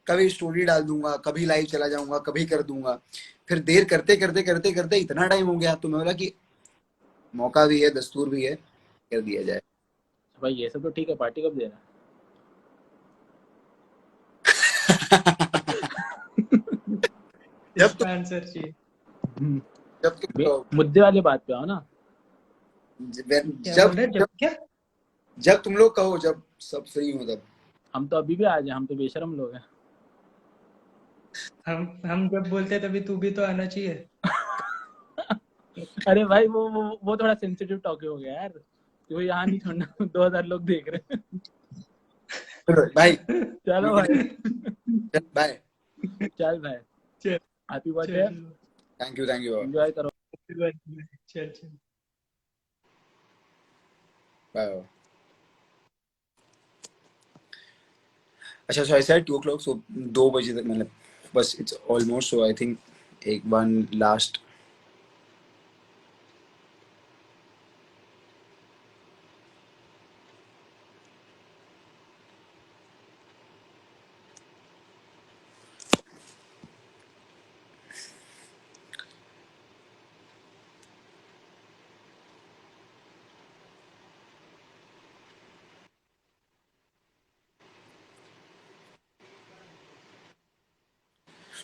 कभी स्टोरी डाल दूंगा कभी लाइव चला जाऊंगा कभी कर दूंगा. फिर देर करते इतना टाइम हो गया तो मैं बोला कि मौका भी है दस्तूर भी है कर दिया जाए. भाई ये सब तो ठीक है. पार्टी कब देना. जब मुद्दे वाली बात पे आओ ना. जब तुम लोग कहो जब सब फ्री हो तब. हम तो अभी भी आ जाए. हम तो बेशरम लोग हैं. हम जब बोलते तभी तू भी तो आना चाहिए. अरे भाई वो थोड़ा सेंसिटिव टॉपिक हो गया यार. वो यहाँ नहीं छोड़ना. 2000 लोग देख रहे हैं भाई. चलो भाई बाय. चल भाई happy birthday. Thank you enjoy करो. चल बाय. अच्छा सो आई सेड 2 o'clock. सो 2 बजे तक मतलब बस it's almost. So I think एक one last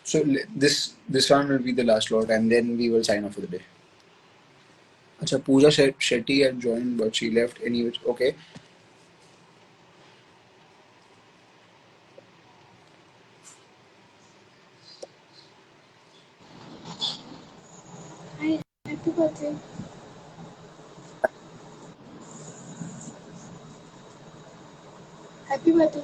So this one will be the last lot, and then we will sign off for the day. Acha, Pooja Shetty had joined, but she left anyway. Okay. Hi, happy birthday. Happy birthday.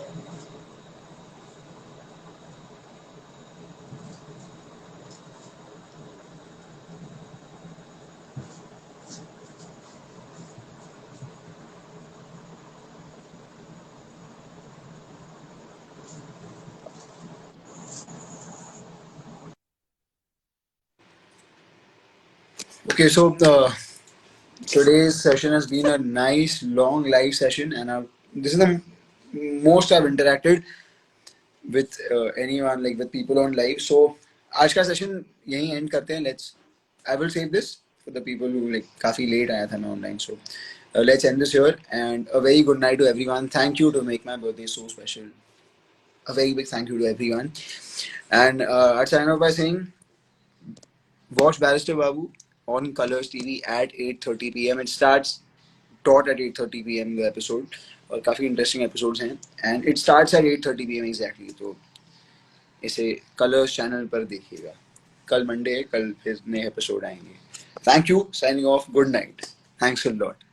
Okay, so today's session has been a nice long live session, and this is the most I've interacted with anyone, like with people on live. So आज का session यहीं end करते हैं. I will save this for the people who like काफी late आया था मैं online. So let's end this here, and a very good night to everyone. Thank you to make my birthday so special. A very big thank you to everyone, and I'd sign off by saying watch Barrister Babu on Colors TV at 8:30 p.m. It starts at 8:30 p.m. the episode. और काफी interesting episodes हैं and it starts at 8:30 p.m. Exactly. तो इसे Colors channel पर देखिएगा. कल Monday है. कल फिर नए एपिसोड आएंगे. Thank you. Signing off. Good night. Thanks a lot.